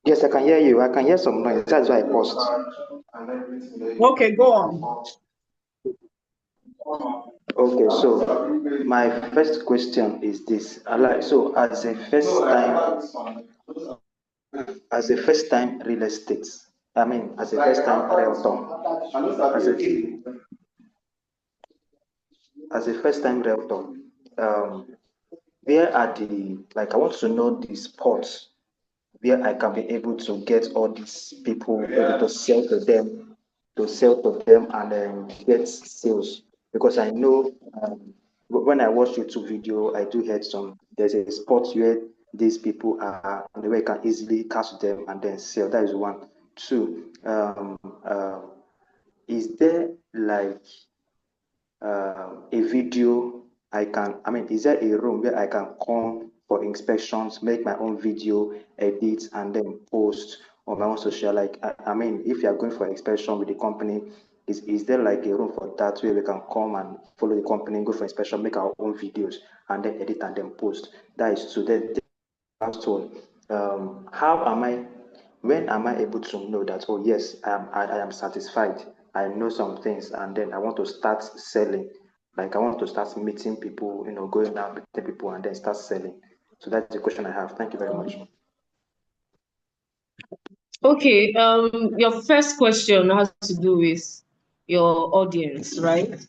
yes, I can hear you. I can hear some noise. That's why I paused. Okay, go on. Okay, so my first question is this. I like so as a first time real estate. I mean, as a first time realtor, as a as a first time realtor, um, where are the like I want to know the spots where I can be able to get all these people able to sell to them and get sales. Because I know when I watch YouTube video, I do heard some there's a spot where these people are and the way I can easily catch them and then sell. That is one. Two, is there like a video I mean, is there a room where I can come for inspections, make my own video, edit, and then post on my own social? Like, I mean, if you are going for inspection with the company, is there like a room for that where we can come and follow the company, go for inspection, make our own videos, and then edit and then post? That is to then last one. How am I? When am I able to know that? Oh yes, I am satisfied. I know some things, and then I want to start selling. Like I want to start meeting people, going out meeting people, and then start selling. So that's the question I have. Thank you very much. Okay, your first question has to do with your audience, right?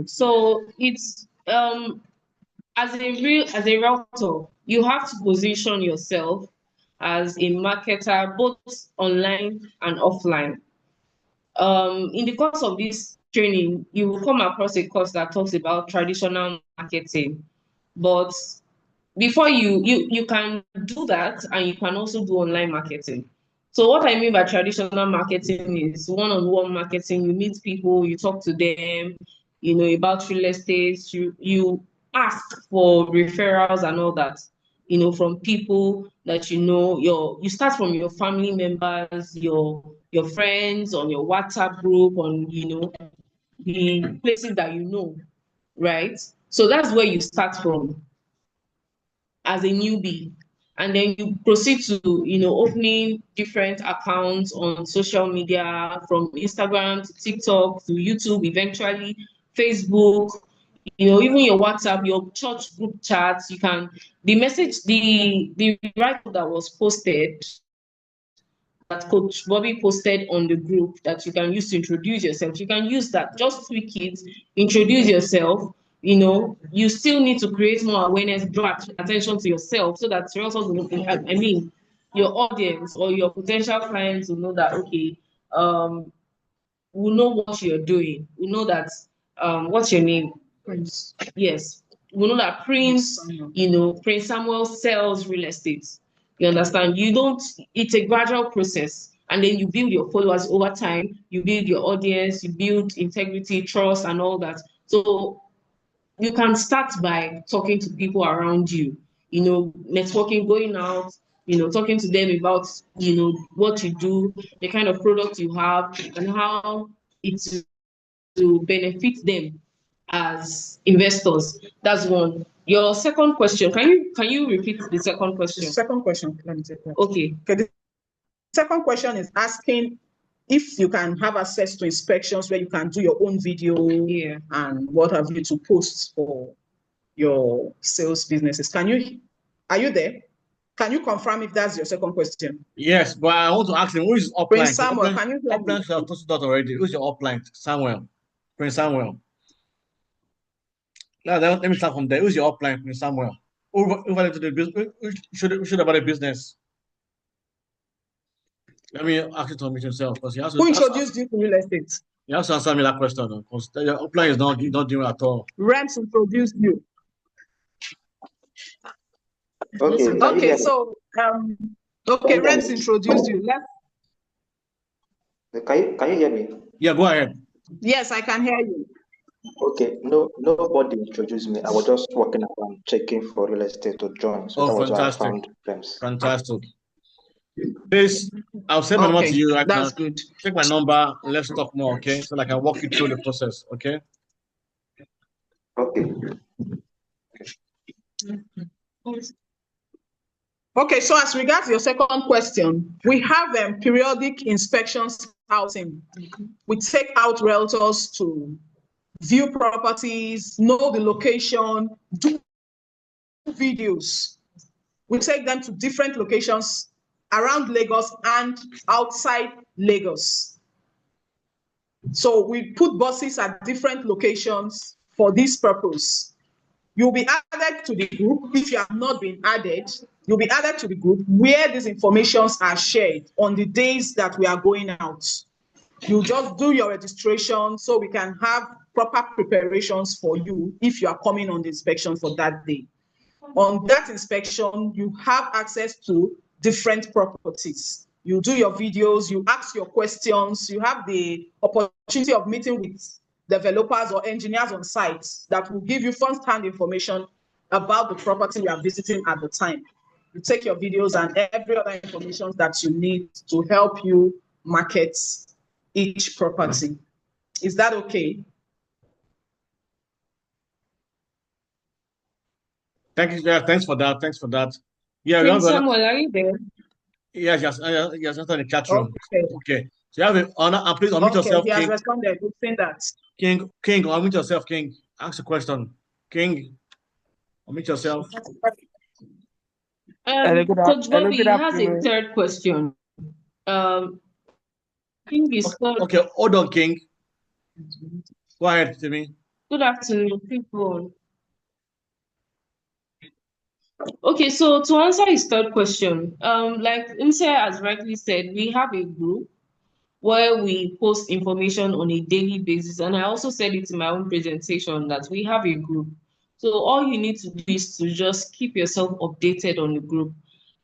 So it's as a router, you have to position yourself as a marketer, both online and offline. In the course of this training, you will come across a course that talks about traditional marketing, but before you can do that, and you can also do online marketing. So what I mean by traditional marketing is one-on-one marketing. You meet people, you talk to them, about real estate. You ask for referrals and all that, from people that you start from your family members, your friends, on your WhatsApp group, on the places that right? So that's where you start from as a newbie, and then you proceed to opening different accounts on social media, from Instagram to TikTok to YouTube, eventually Facebook, even your WhatsApp, your church group chats. You can the write-up that was posted, that Coach Bobby posted on the group, that you can use to introduce yourself. You can use that, just tweak it, introduce yourself. You still need to create more awareness, draw attention to yourself, so that you're also, I mean, your audience or your potential clients will know that, okay, will know what you're doing, will know that, what's your name? Prince. Yes. We know that Prince Samuel sells real estate. You understand? It's a gradual process. And then you build your followers over time, you build your audience, you build integrity, trust, and all that. So you can start by talking to people around you, networking, going out, talking to them about, what you do, the kind of product you have, and how it to benefit them as investors. That's one. Your second question, can you repeat the second The question? second question, let me take that. Okay. Okay, the second question is asking if you can have access to inspections where you can do your own video, Yeah. and what have you to post for your sales businesses. Are you there? Can you confirm if that's your second question? Yes, but I want to ask him who is Prince upline? Samuel, can you hear me? Upline should have told you that already. Who's your upline? Samuel. Prince Samuel. Yeah, let me start from there. Who's your upline, Prince Samuel? Over to the business. Who should about the business? Let me ask you to meet yourself because he has to. Who introduced you to real estate? You have to answer me that question because your upline is not doing it at all. Rems introduced you. Okay, can you Okay, hear me? so okay, Rems introduced you. Can you hear me? Yeah, go ahead. Yes, I can hear you. Okay, no, nobody introduced me. I was just walking around checking for real estate to join. So Oh, that was why I fantastic. found Rems. Fantastic. Please, I'll send my number to Okay, you right now. that's good. Take my number. Let's talk more, okay? So that I can walk you through the process, okay? Okay. Okay, so as regards your second question, we have periodic inspections housing. We take out realtors to view properties, know the location, do videos. We take them to different locations around Lagos and outside Lagos. So we put buses at different locations for this purpose. You'll be added to the group. If you have not been added, you'll be added to the group where these informations are shared on the days that we are going out. You just do your registration so we can have proper preparations for you if you are coming on the inspection for that day. On that inspection, you have access to different properties. You do your videos, you ask your questions, you have the opportunity of meeting with developers or engineers on site that will give you first-hand information about the property you are visiting at the time. You take your videos and every other information that you need to help you market each property. Is that okay? Thank you. Yeah, thanks for that. Thanks for that. Yeah, we have Prince Samuel, are you there? yes, yes, just in the chat room. Okay. Okay. So you have a honor, and please unmute Okay, yourself, he has King. responded. We've seen that. King, unmute yourself, King. Ask a question. King, unmute yourself. Coach Bobby good has a afternoon. third question. King is called. Okay, hold on, King. Go ahead, Timmy. Good afternoon, people. Okay, so to answer his third question, like Nse has rightly said, we have a group where we post information on a daily basis. And I also said it in my own presentation that we have a group. So all you need to do is to just keep yourself updated on the group.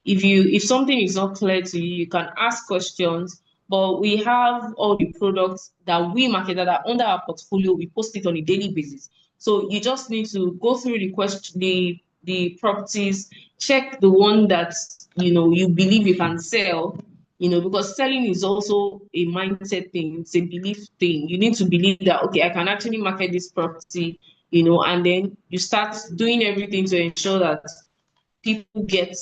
If something is not clear to you, you can ask questions. But we have all the products that we market that are under our portfolio. We post it on a daily basis. So you just need to go through the properties, check the one that you believe you can sell, because selling is also a mindset thing, it's a belief thing. You need to believe that, okay, I can actually market this property, and then you start doing everything to ensure that people get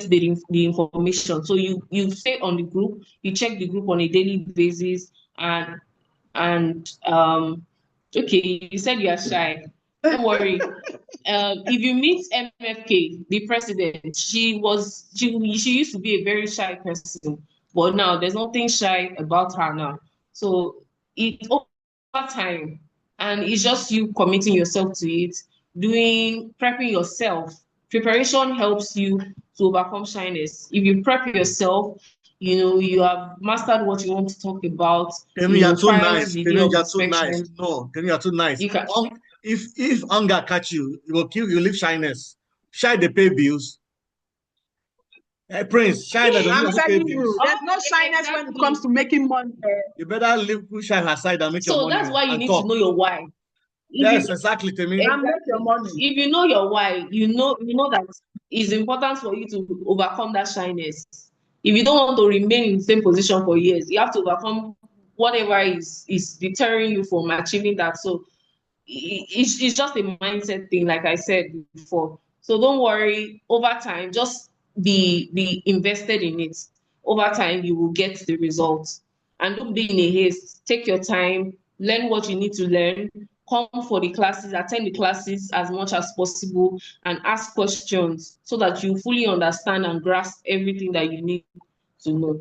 the information. So you stay on the group, you check the group on a daily basis, and okay, you said you are shy. Don't worry. If you meet MFK, the president, she used to be a very shy person, but now there's nothing shy about her now. So it's over time, and it's just you committing yourself to it, prepping yourself. Preparation helps you to overcome shyness. If you prep yourself, you have mastered what you want to talk about, Timmy, you're too prior to nice. the day Timmy, of you're too nice. inspection. No, Timmy, you're too nice. You can. If hunger catch you, it will kill you. Leave shyness. Shy, they pay bills. Hey, Prince, shyness I'm doesn't pay telling bills. you, there's no shyness when it comes to making money. You better leave push shine aside and make your So money that's why you and need to talk. know your why. Yes, exactly, Timmy. And make your money. If you know your why, you know that it's important for you to overcome that shyness. If you don't want to remain in the same position for years, you have to overcome whatever is deterring you from achieving that. So it's just a mindset thing, like I said before. So don't worry. Over time, just be invested in it. Over time, you will get the results. And don't be in a haste. Take your time, learn what you need to learn, come for the classes, attend the classes as much as possible, and ask questions so that you fully understand and grasp everything that you need to know.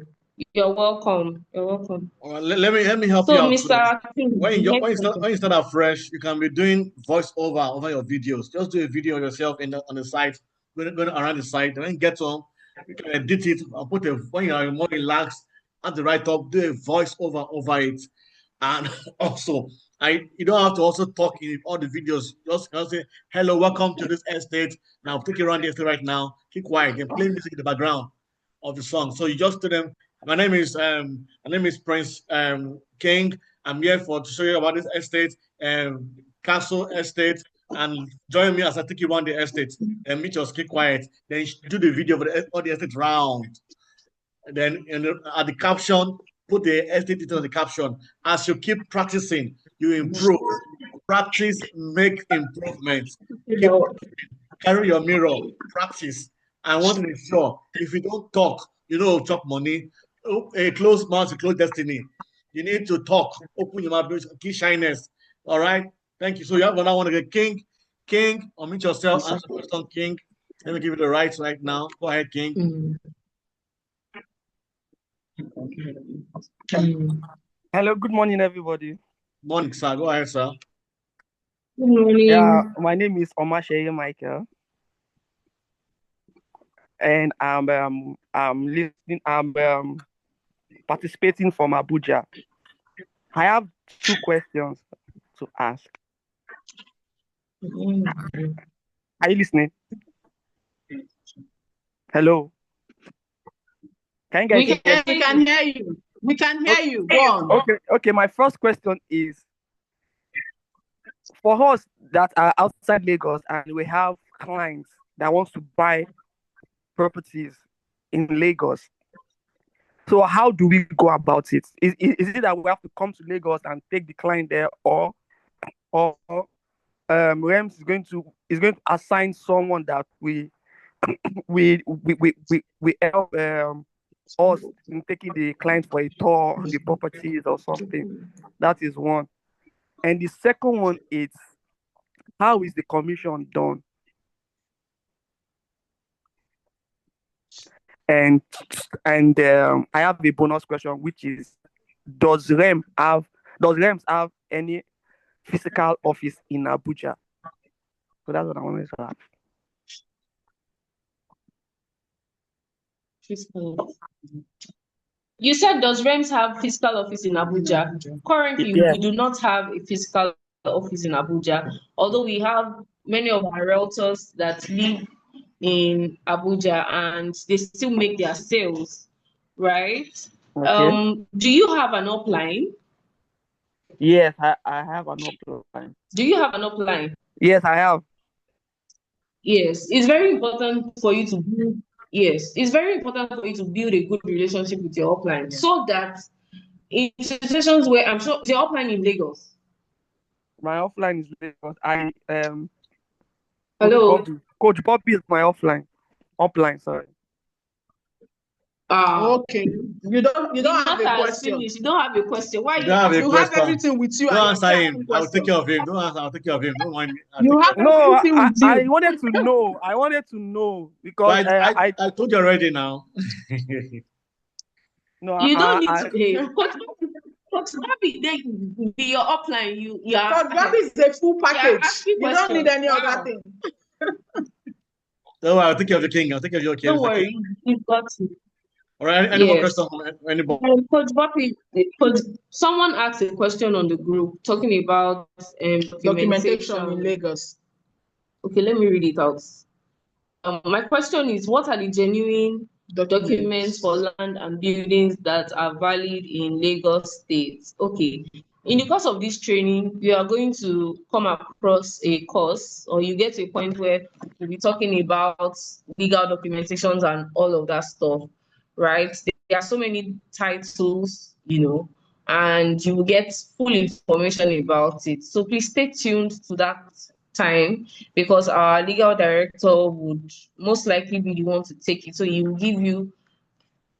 You're welcome. You're welcome. Let me help you So, out. So Mr. King, when you start out fresh, you can be doing voiceover over your videos. Just do a video of yourself on the site, going around the site, and then get on. You can edit it and when you are more relaxed, at the right top, do a voiceover over it. And also, you don't have to also talk in all the videos. Just say, hello, welcome to this estate. Now take it around the estate right now. Keep quiet and play music in the background of the song. So you just tell them, my name is Prince King. I'm here to show you about this estate, Castle Estate, and join me as I take you around the estate. And meet us, keep quiet. Then you do the video of all the estate round. And then at the caption, put the estate detail on the caption. As you keep practicing, you improve. Practice make improvements. Keep carry your mirror, practice. And one thing is sure, if you don't talk, you know chop money. A closed mouth is closed destiny. You need to talk, open your mouth, keep shyness. All right. Thank you. So you have another one again. King, unmute yourself, answer the question, King. Let me give you the right now. Go ahead, King. Hello, good morning, everybody. Morning, sir. Go ahead, sir. Good morning. Yeah, my name is Omashe Michael, and I'm listening. I'm participating from Abuja. I have 2 questions to ask. Are you listening? Hello. Can you guys hear me? We can hear you. We can hear you. Go on. Okay. My first question is, for us that are outside Lagos and we have clients that wants to buy properties in Lagos, so how do we go about it? Is it that we have to come to Lagos and take the client there, or Rems is going to assign someone that we help us in taking the client for a tour on the properties or something? That is one. And the second one is, how is the commission done? And I have a bonus question, which is, does Rems have any physical office in Abuja? So that's what I wanted to ask. You said, does Rems have physical office in Abuja? Currently, we do not have a physical office in Abuja, although we have many of our realtors that live in Abuja and they still make their sales, right? Okay. Do you have an upline? Yes, I have an upline. Do you have an upline? Yes, I have. Yes, it's very important for you to build. Yes, it's very important for you to build a good relationship with your upline, so that in situations where, I'm sure your upline in Lagos. My offline is Lagos. Hello. Coach Bobby is my offline. Upline, sorry. Okay. You don't have a question. You don't have a question. Why you have everything with you. Don't answer him. I'll take care of him. Don't answer. I'll take care of him. Don't mind me. You have everything with you. I wanted to know. I wanted to know because I told you already now. No, you don't need to pay. Coach Bobby, they be your upline. You are. Coach Bobby is a full package. You don't need any other thing. Don't worry, I'll take care of the king. I'll take care of your king. Don't worry, you've got it. All right. Any more questions from anybody? Coach Bobby, someone asked a question on the group talking about documentation in Lagos. Okay, let me read it out. My question is, what are the genuine documents for land and buildings that are valid in Lagos State? Okay. In the course of this training, you are going to come across a course, or you get to a point where we'll be talking about legal documentations and all of that stuff, right? There are so many titles, and you will get full information about it. So please stay tuned to that time, because our legal director would most likely be the one to take it. So he will give you,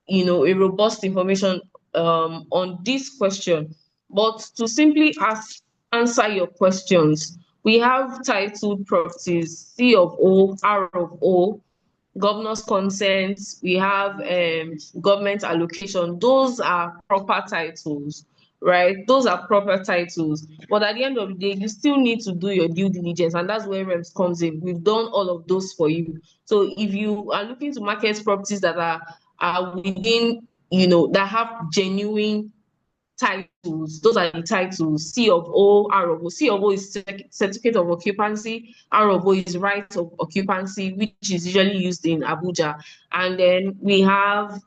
a robust information on this question. But to simply answer your questions, we have titled properties, C of O, R of O, governor's consent, we have government allocation. Those are proper titles, right? Those are proper titles. But at the end of the day, you still need to do your due diligence, and that's where Rems comes in. We've done all of those for you. So if you are looking to market properties that are within, that have genuine titles. Those are the titles: C of O, R of O. C of O is certificate of occupancy. R of O is right of occupancy, which is usually used in Abuja. And then we have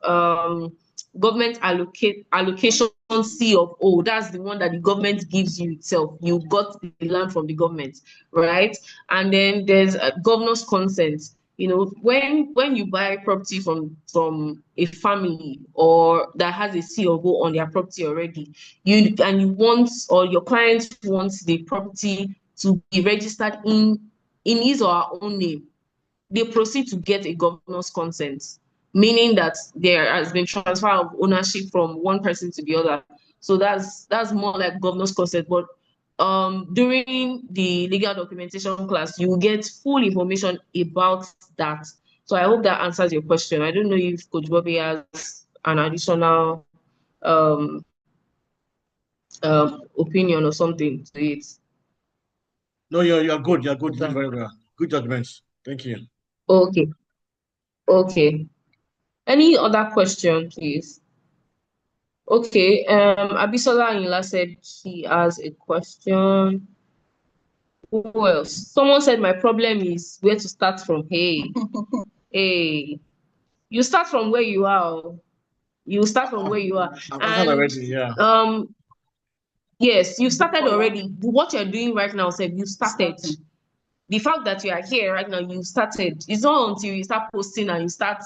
government allocation C of O. That's the one that the government gives you itself. You got the land from the government, right? And then there's a governor's consent. You know, when you buy property from a family or that has a C of O on their property already, you want, or your client wants the property to be registered in his or her own name, they proceed to get a governor's consent, meaning that there has been transfer of ownership from one person to the other. So that's more like governor's consent. But during the legal documentation class, you will get full information about that. So I hope that answers your question. I don't know if Coach Bobby has an additional um, opinion or something to it. No, you're good. You're good. You're very well. Good judgments. Thank you. Okay. Okay. Any other question, please? Okay. Abisola Ayinla said she has a question. Who else? Someone said my problem is where to start from. Hey, hey, you start from where you are. You start from where you are. I've And already, yeah. Yes, you started already. What you're doing right now, said you started. The fact that you are here right now, you started. It's not until you start posting and you start,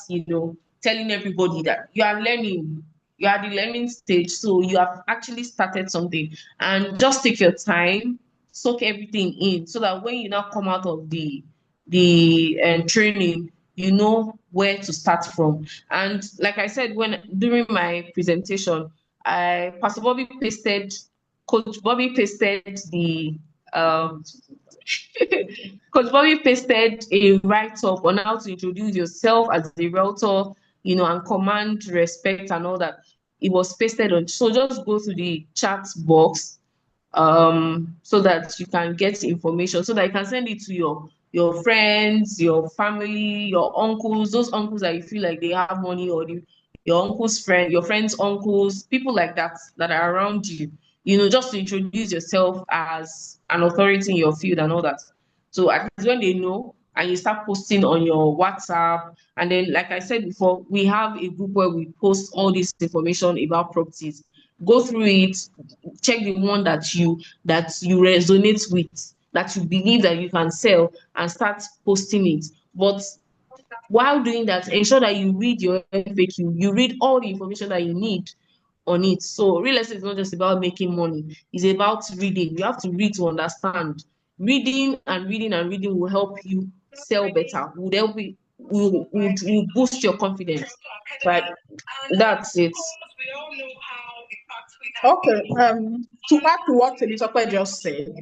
telling everybody that you are learning. You are the learning stage, so you have actually started something. And just take your time, soak everything in, so that when you now come out of the training, you know where to start from. And like I said, during my presentation, Pastor Bobby pasted, Coach Bobby pasted the Coach Bobby pasted a write-up on how to introduce yourself as a realtor, and command respect and all that. It was pasted on. So just go to the chat box, so that you can get information, so that you can send it to your friends, your family, your uncles, those uncles that you feel like they have money, or your uncle's friend, your friend's uncles, people like that are around you, just to introduce yourself as an authority in your field and all that. So at least when they know, and you start posting on your WhatsApp, and then like I said before, we have a group where we post all this information about properties. Go through it, check the one that you resonate with, that you believe that you can sell, and start posting it. But while doing that, ensure that you read your FAQ, you read all the information that you need on it. So real estate is not just about making money, it's about reading. You have to read to understand. Reading and reading and reading will help you sell better, would help you, will boost your confidence. But that's it. Okay, to add to what Temitope just said,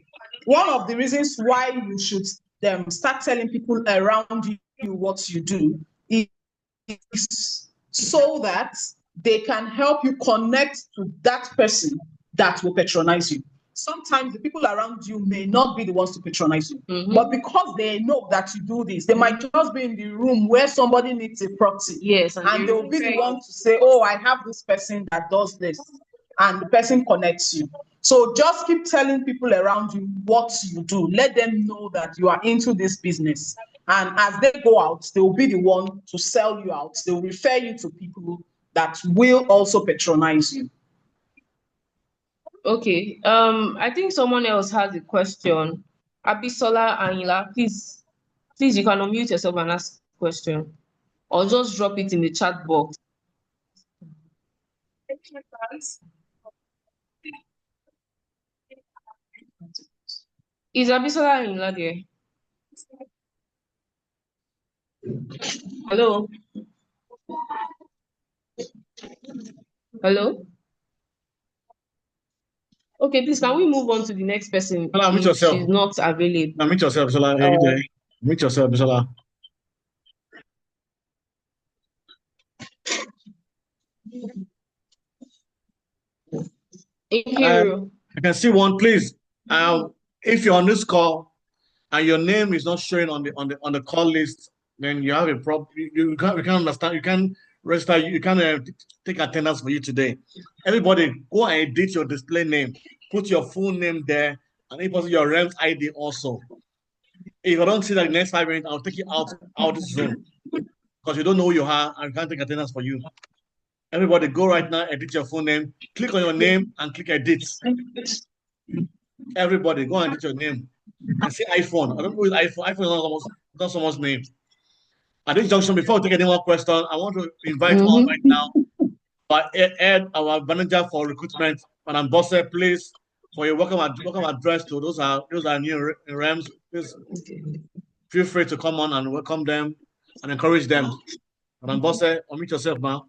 one of the reasons why you should start telling people around you what you do is so that they can help you connect to that person that will patronize you. Sometimes the people around you may not be the ones to patronize you, but because they know that you do this, they might just be in the room where somebody needs a property. Yes, and they'll be the one to say, oh, I have this person that does this, and the person connects you. So just keep telling people around you what you do. Let them know that you are into this business. And as they go out, they will be the one to sell you out. They will refer you to people that will also patronize you. Okay. I think someone else has a question. Abisola Ayinla, please, you can unmute yourself and ask a question, or just drop it in the chat box. Is Abisola Ayinla there? Hello? Hello? Okay, please, can we move on to the next person Meet if yourself. she's not available? Meet yourself, Bisola. Are you there? Meet yourself, Bisola. I can see one, please. If you're on this call and your name is not showing on the call list, then you have a problem. You can't understand. You can't register. You can take attendance for you today. Everybody, go and edit your display name. Put your full name there, and if possible, your Rems ID also. If I don't see that in the next 5 minutes, I'll take you out this Zoom because you don't know who you are and can't take attendance for you. Everybody, go right now, edit your full name. Click on your name and click edit. Everybody, go and edit your name. And say iPhone. I don't know who is iPhone. iPhone is not someone's name. At this junction, before we take any more question, I want to invite on right now Ed, our manager for recruitment, Madam Bosse, please, for your welcome address to those are new in Rems. Please feel free to come on and welcome them and encourage them. Madam Bosse, unmute yourself now.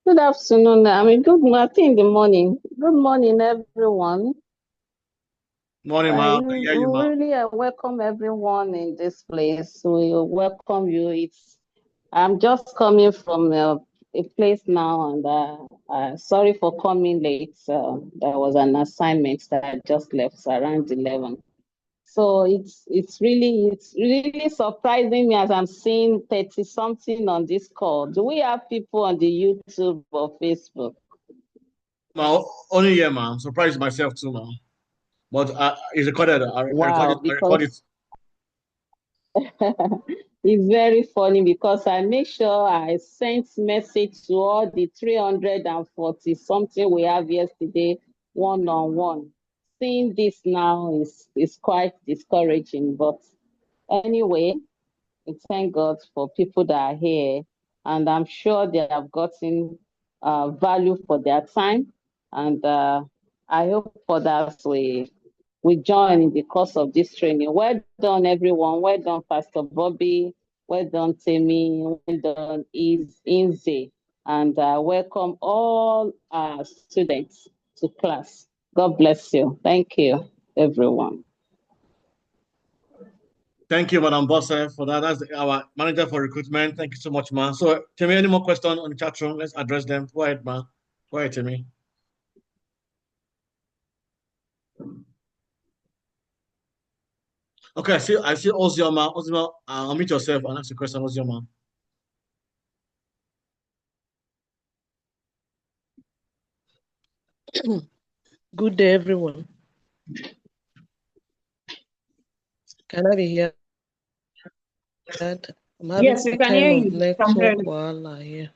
Good afternoon. I think in the morning. Good morning, everyone. Morning, ma. We Yeah, you, ma. really welcome everyone in this place. We welcome you. I'm just coming from a place now, and sorry for coming late. There was an assignment that I just left around 11. So it's really surprising me as I'm seeing 30 something on this call. Do we have people on the YouTube or Facebook? Ma, only here, ma. I'm surprised myself too, ma. But it's recorded. Wow, I record it. It's very funny because I make sure I sent message to all the 340 something we have yesterday one-on-one. Seeing this now is quite discouraging, but anyway, we thank God for people that are here, and I'm sure they have gotten value for their time, and I hope for that we join in the course of this training. Well done, everyone. Well done, Pastor Bobby. Well done, Temi. Well done, Inze. And welcome all our students to class. God bless you. Thank you, everyone. Thank you, Madam Bosse, for that. That's our manager for recruitment. Thank you so much, ma. So, Timmy, any more questions on the chat room? Let's address them. Go ahead, ma. Go ahead, Timmy. Okay, I see Ozioma. Ozioma, unmute yourself and ask the question, Ozioma. Good day, everyone. Can I be heard? I'm having Yes, we can hear kind of you. network while here.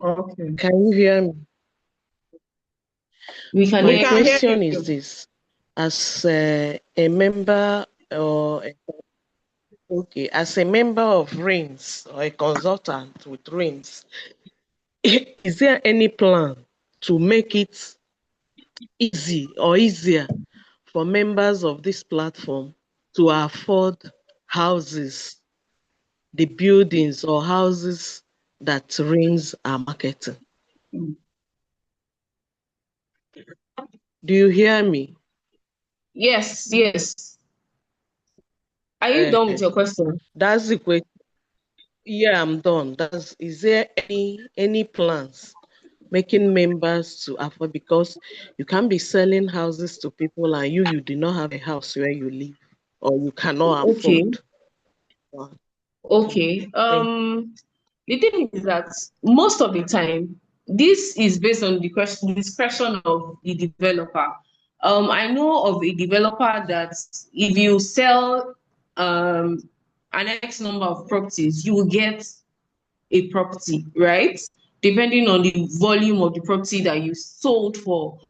Okay. Can you hear me? We can My hear question you. is this: as a member or as a member of Rems or a consultant with Rems, is there any plan to make it easy or easier for members of this platform to afford houses, the buildings or houses that Rems are marketing? Do you hear me? Yes, yes. Are you done with your question? That's the question. Yeah, I'm done. Is there any plans making members to afford, because you can't be selling houses to people and you do not have a house where you live or you cannot Okay. afford one. Okay. The thing is that most of the time, this is based on the discretion of the developer. I know of a developer that if you sell an X number of properties, you will get a property, right? Depending on the volume of the property that you sold for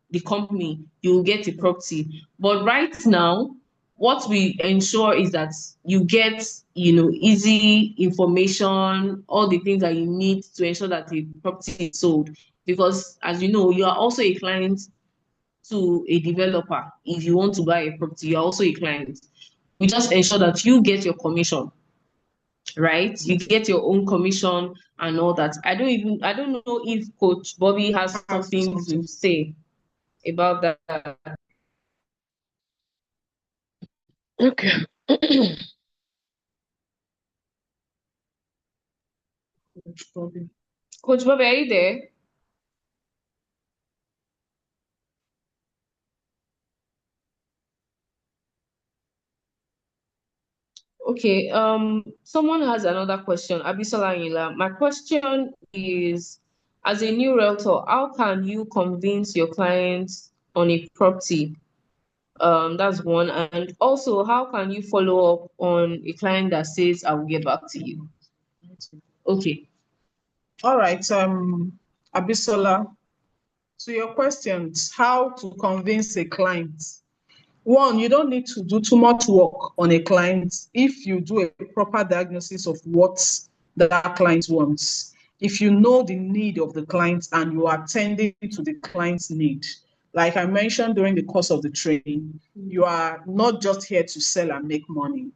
the company, you will get a property. But right now, what we ensure is that you get, easy information, all the things that you need to ensure that the property is sold. Because as you know, you are also a client to a developer. If you want to buy a property, you're also a client. We just ensure that you get your commission, right? You get your own commission and all that. I don't know if Coach Bobby has something to say about that. Okay. Coach Bobby, are you there? Okay, someone has another question. Abisola Yila. My question is, as a new realtor, how can you convince your clients on a property? That's one. And also, how can you follow up on a client that says, I will get back to you? Okay. All right, Abisola, to your questions, how to convince a client. One, you don't need to do too much work on a client if you do a proper diagnosis of what that client wants. If you know the need of the client and you are attending to the client's need. Like I mentioned during the course of the training, you are not just here to sell and make money.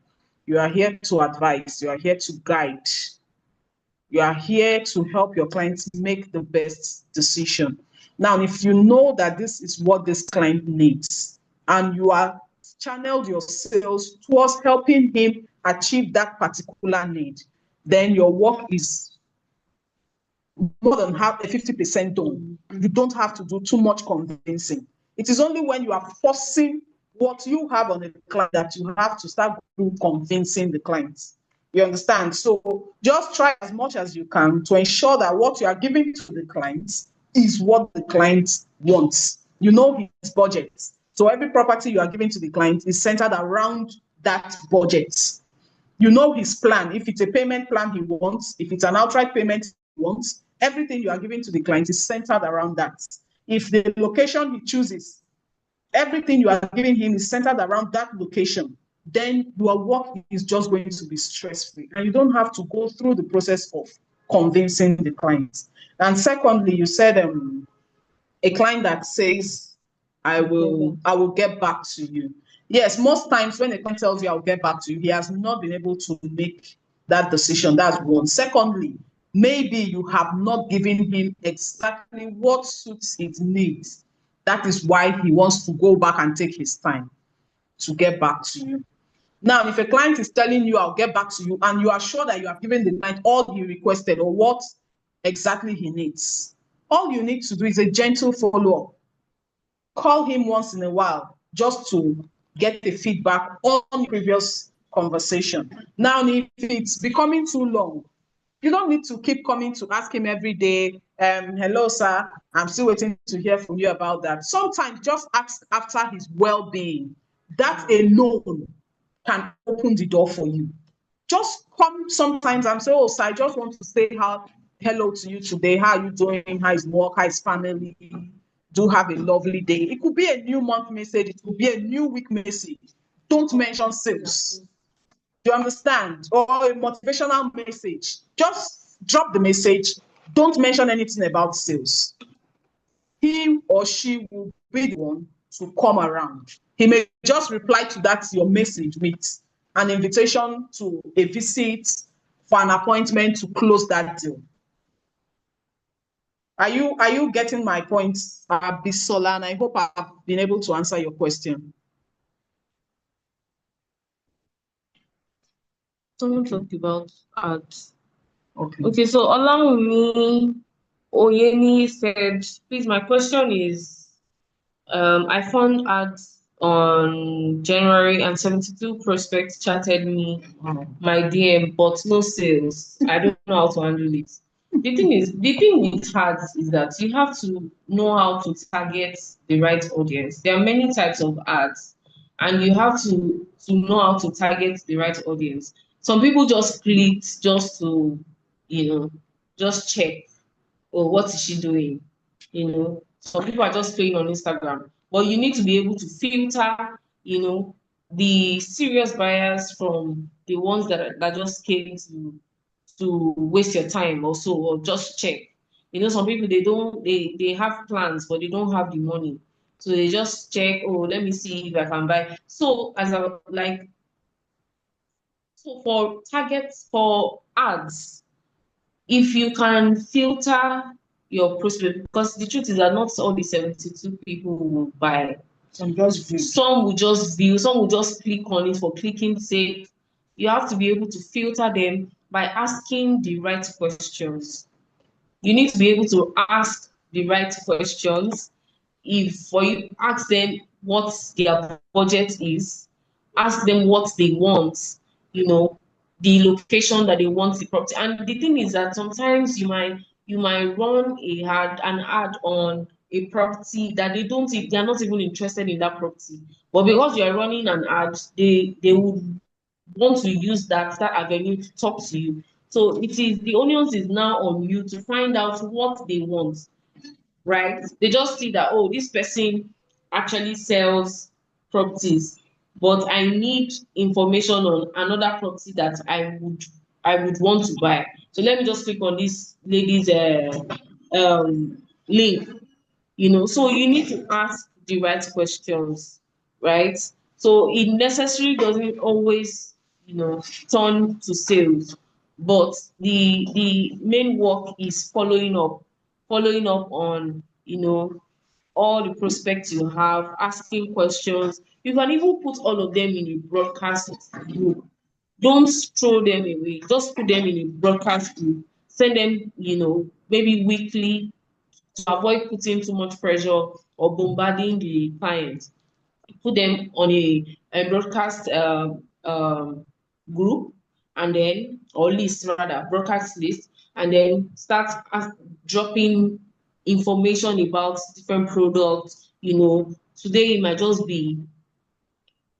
You are here to advise, you are here to guide, you are here to help your clients make the best decision. Now, if you know that this is what this client needs and you are channeled your sales towards helping him achieve that particular need, then your work is more than half, 50% done. You don't have to do too much convincing. It is only when you are forcing what you have on the client that you have to start convincing the clients. You understand? So just try as much as you can to ensure that what you are giving to the clients is what the client wants. You know his budget. So every property you are giving to the client is centered around that budget. You know his plan. If it's a payment plan he wants, if it's an outright payment he wants, everything you are giving to the client is centered around that. If the location he chooses, everything you are giving him is centered around that location, then your work is just going to be stress-free. And you don't have to go through the process of convincing the client. And secondly, you said a client that says, I will get back to you. Yes, most times when a client tells you I'll get back to you, he has not been able to make that decision. That's one. Secondly, maybe you have not given him exactly what suits his needs. That is why he wants to go back and take his time to get back to you. Now, if a client is telling you, I'll get back to you, and you are sure that you have given the client all he requested or what exactly he needs, all you need to do is a gentle follow-up. Call him once in a while just to get the feedback on the previous conversation. Now, if it's becoming too long, you don't need to keep coming to ask him every day, hello, sir, I'm still waiting to hear from you about that. Sometimes just ask after his well-being. That alone can open the door for you. Just come sometimes and say, oh, sir, I just want to say hello to you today. How are you doing? How is work? How is family? Do have a lovely day. It could be a new month message. It could be a new week message. Don't mention sales. Do you understand? Or a motivational message. Just drop the message. Don't mention anything about sales. He or she will be the one to come around. He may just reply to that your message with an invitation to a visit, for an appointment to close that deal. Are you getting my point, Bisola? And I hope I've been able to answer your question. Someone talked about ads. Okay. Okay, so along me, Oyeni said, please, my question is, I found ads on January and 72 prospects chatted me my DM, but no sales. I don't know how to handle it. The thing with ads is that you have to know how to target the right audience. There are many types of ads, and you have to know how to target the right audience. Some people just clicked just to, just check, oh, what is she doing? Some people are just playing on Instagram, but you need to be able to filter, the serious buyers from the ones that just came to waste your time or so, or just check. Some people, they have plans, but they don't have the money. So they just check, oh, let me see if I can buy. So so for targets, for ads, if you can filter your prospect, because the truth is that not all the 72 people will buy. Some will just view, some will just click on it for clicking's sake. You have to be able to filter them by asking the right questions. You need to be able to ask the right questions. If for you, ask them what their budget is, ask them what they want, the location that they want the property. And the thing is that sometimes you might run an ad on a property that they are not even interested in that property. But because you are running an ad, they would want to use that avenue to talk to you. So the onus is now on you to find out what they want, right? They just see that, oh, this person actually sells properties, but I need information on another property that I would want to buy. So let me just click on this lady's link. So you need to ask the right questions, right? So it necessarily doesn't always, turn to sales, but the main work is following up on, all the prospects you have, asking questions. You can even put all of them in a broadcast group. Don't throw them away. Just put them in a broadcast group. Send them, maybe weekly, to avoid putting too much pressure or bombarding the client. Put them on a broadcast group, and then, or list rather, broadcast list, and then start dropping information about different products. Today it might just be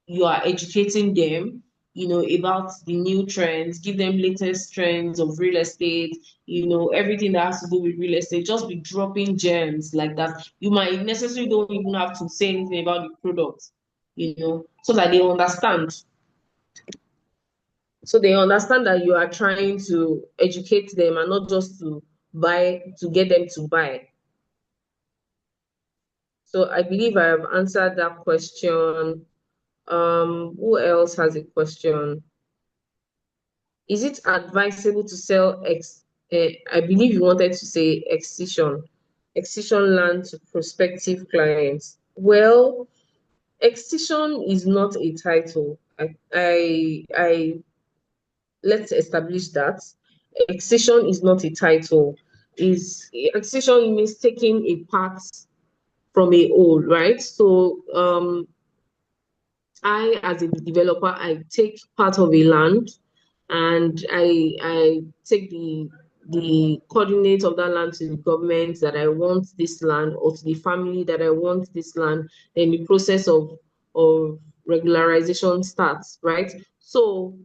you are educating them, about the new trends, give them latest trends of real estate, everything that has to do with real estate. Just be dropping gems like that. You might necessarily don't even have to say anything about the product, so that they understand. So they understand that you are trying to educate them and not just to get them to buy. So I believe I have answered that question. Who else has a question? Is it advisable to sell I believe you wanted to say excision land to prospective clients? Well, excision is not a title. I let's establish that. Excision is not a title. Excision means taking a part from a whole, right? So I, as a developer, I take part of a land, and I take the coordinates of that land to the government that I want this land, or to the family that I want this land. Then the process of regularization starts, right? So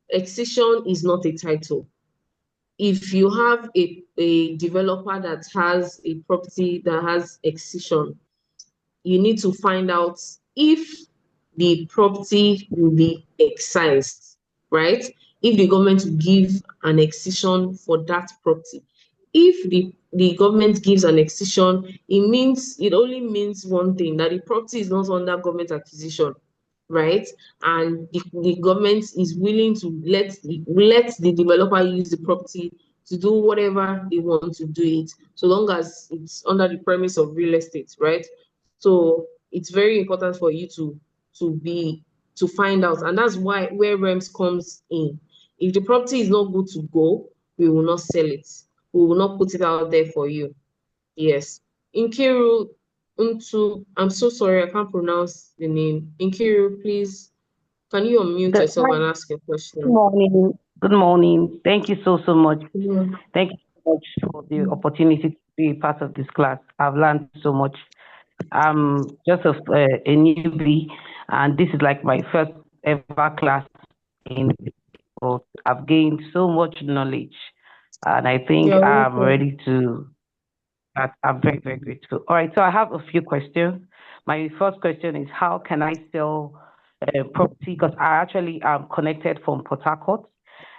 excision is not a title. If you have a developer that has a property that has excision, you need to find out if the property will be excised, right? If the government will give an excision for that property. If the government gives an excision, it only means one thing, that the property is not under government acquisition, right? And the government is willing to let the developer use the property to do whatever they want to do it, so long as it's under the premise of real estate, right? So it's very important for you to find out, and that's where Rems comes in. If the property is not good to go, we will not sell it. We will not put it out there for you. Yes. Nkiru I'm so sorry, I can't pronounce the name. Nkiru, please, can you unmute yourself and ask your Good question? morning. Good morning. Thank you so much. Yeah. Thank you so much for the opportunity to be part of this class. I've learned so much. I'm just a newbie, and this is like my first ever class in. But I've gained so much knowledge, and I think You're I'm welcome. ready to. I'm very, very grateful. All right, so I have a few questions. My first question is, how can I sell property? Because I actually am connected from Port Harcourt,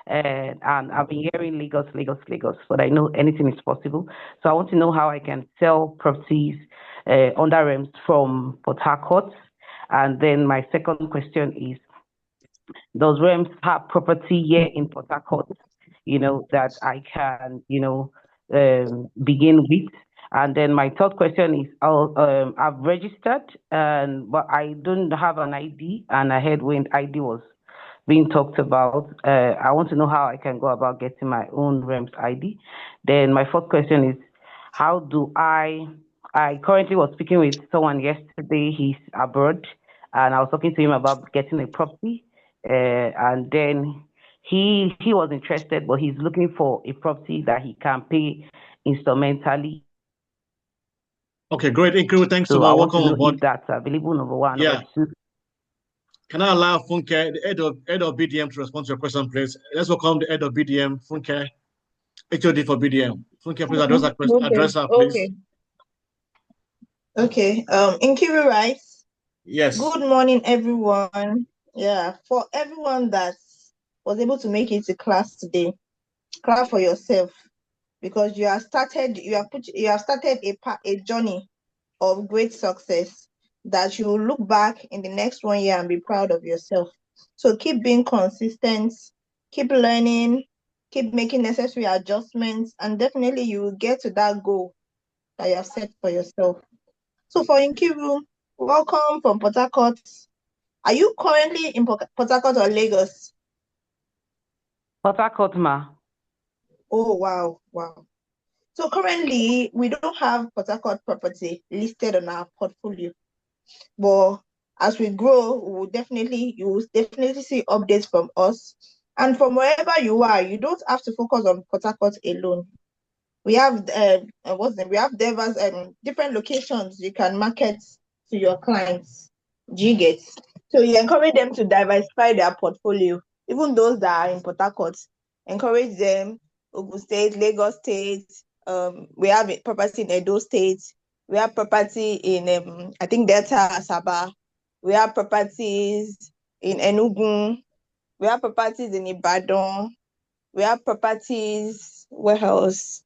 and I've been hearing Lagos, Lagos, Lagos, but I know anything is possible. So I want to know how I can sell properties under Rems from Port Harcourt. And then my second question is, does Rems have property here in Port Harcourt, that I can, begin with? And then my third question is, I've registered, but I don't have an ID, and I heard when ID was being talked about. I want to know how I can go about getting my own Rems ID. Then my fourth question is, how do I currently was speaking with someone yesterday, he's abroad, and I was talking to him about getting a property. and then he was interested, but he's looking for a property that he can pay instrumentally. Okay, great. Incredible. Thanks so So I much. want to Welcome know on board. if that's available, number one. Yeah. Number two, Can I allow Funke, the head of BDM, to respond to your question, please? Let's welcome the head of BDM, Funke, HOD for BDM. Funke, please address that question. Okay, Address her, please. okay. Inkiru, right? Yes. Good morning, everyone. Yeah, for everyone that was able to make it to class today, clap for yourself because you have started a journey of great success that you will look back in the next 1 year and be proud of yourself. So keep being consistent, keep learning, keep making necessary adjustments, and definitely you will get to that goal that you have set for yourself. So for Inkiru, welcome from Port Harcourt. Are you currently in Port Harcourt or Lagos? Port Harcourt, ma. Oh, wow, wow. So currently, we don't have Port Harcourt property listed on our portfolio. But as we grow, you will definitely see updates from us. And from wherever you are, you don't have to focus on Port Harcourt alone. We have we have diverse different locations you can market to your clients. Do you get? So you encourage them to diversify their portfolio, even those that are in Port Harcourt. Encourage them, Ogun State, Lagos State. We have property in Edo State. We have property in I think Delta Asaba. We have properties in Enugu. We have properties in Ibadan. We have properties where else?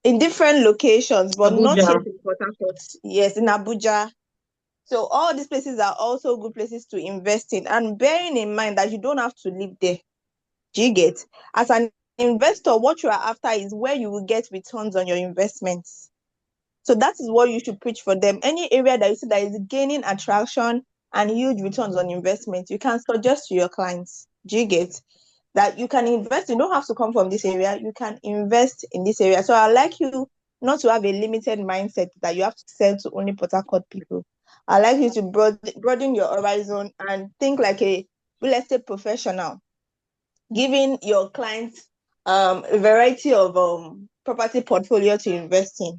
In different locations, but not Abuja. yet in Port Harcourt. Yes, in Abuja. So all these places are also good places to invest in, and bearing in mind that you don't have to live there. Do you get? As an investor, what you are after is where you will get returns on your investments. So that is what you should preach for them. Any area that you see that is gaining attraction and huge returns on investment, you can suggest to your clients. Do you get? That you can invest, you don't have to come from this area, you can invest in this area. So I'd like you not to have a limited mindset that you have to sell to only Port Harcourt people. I'd like you to broaden your horizon and think like a real estate professional, giving your clients a variety of property portfolio to invest in.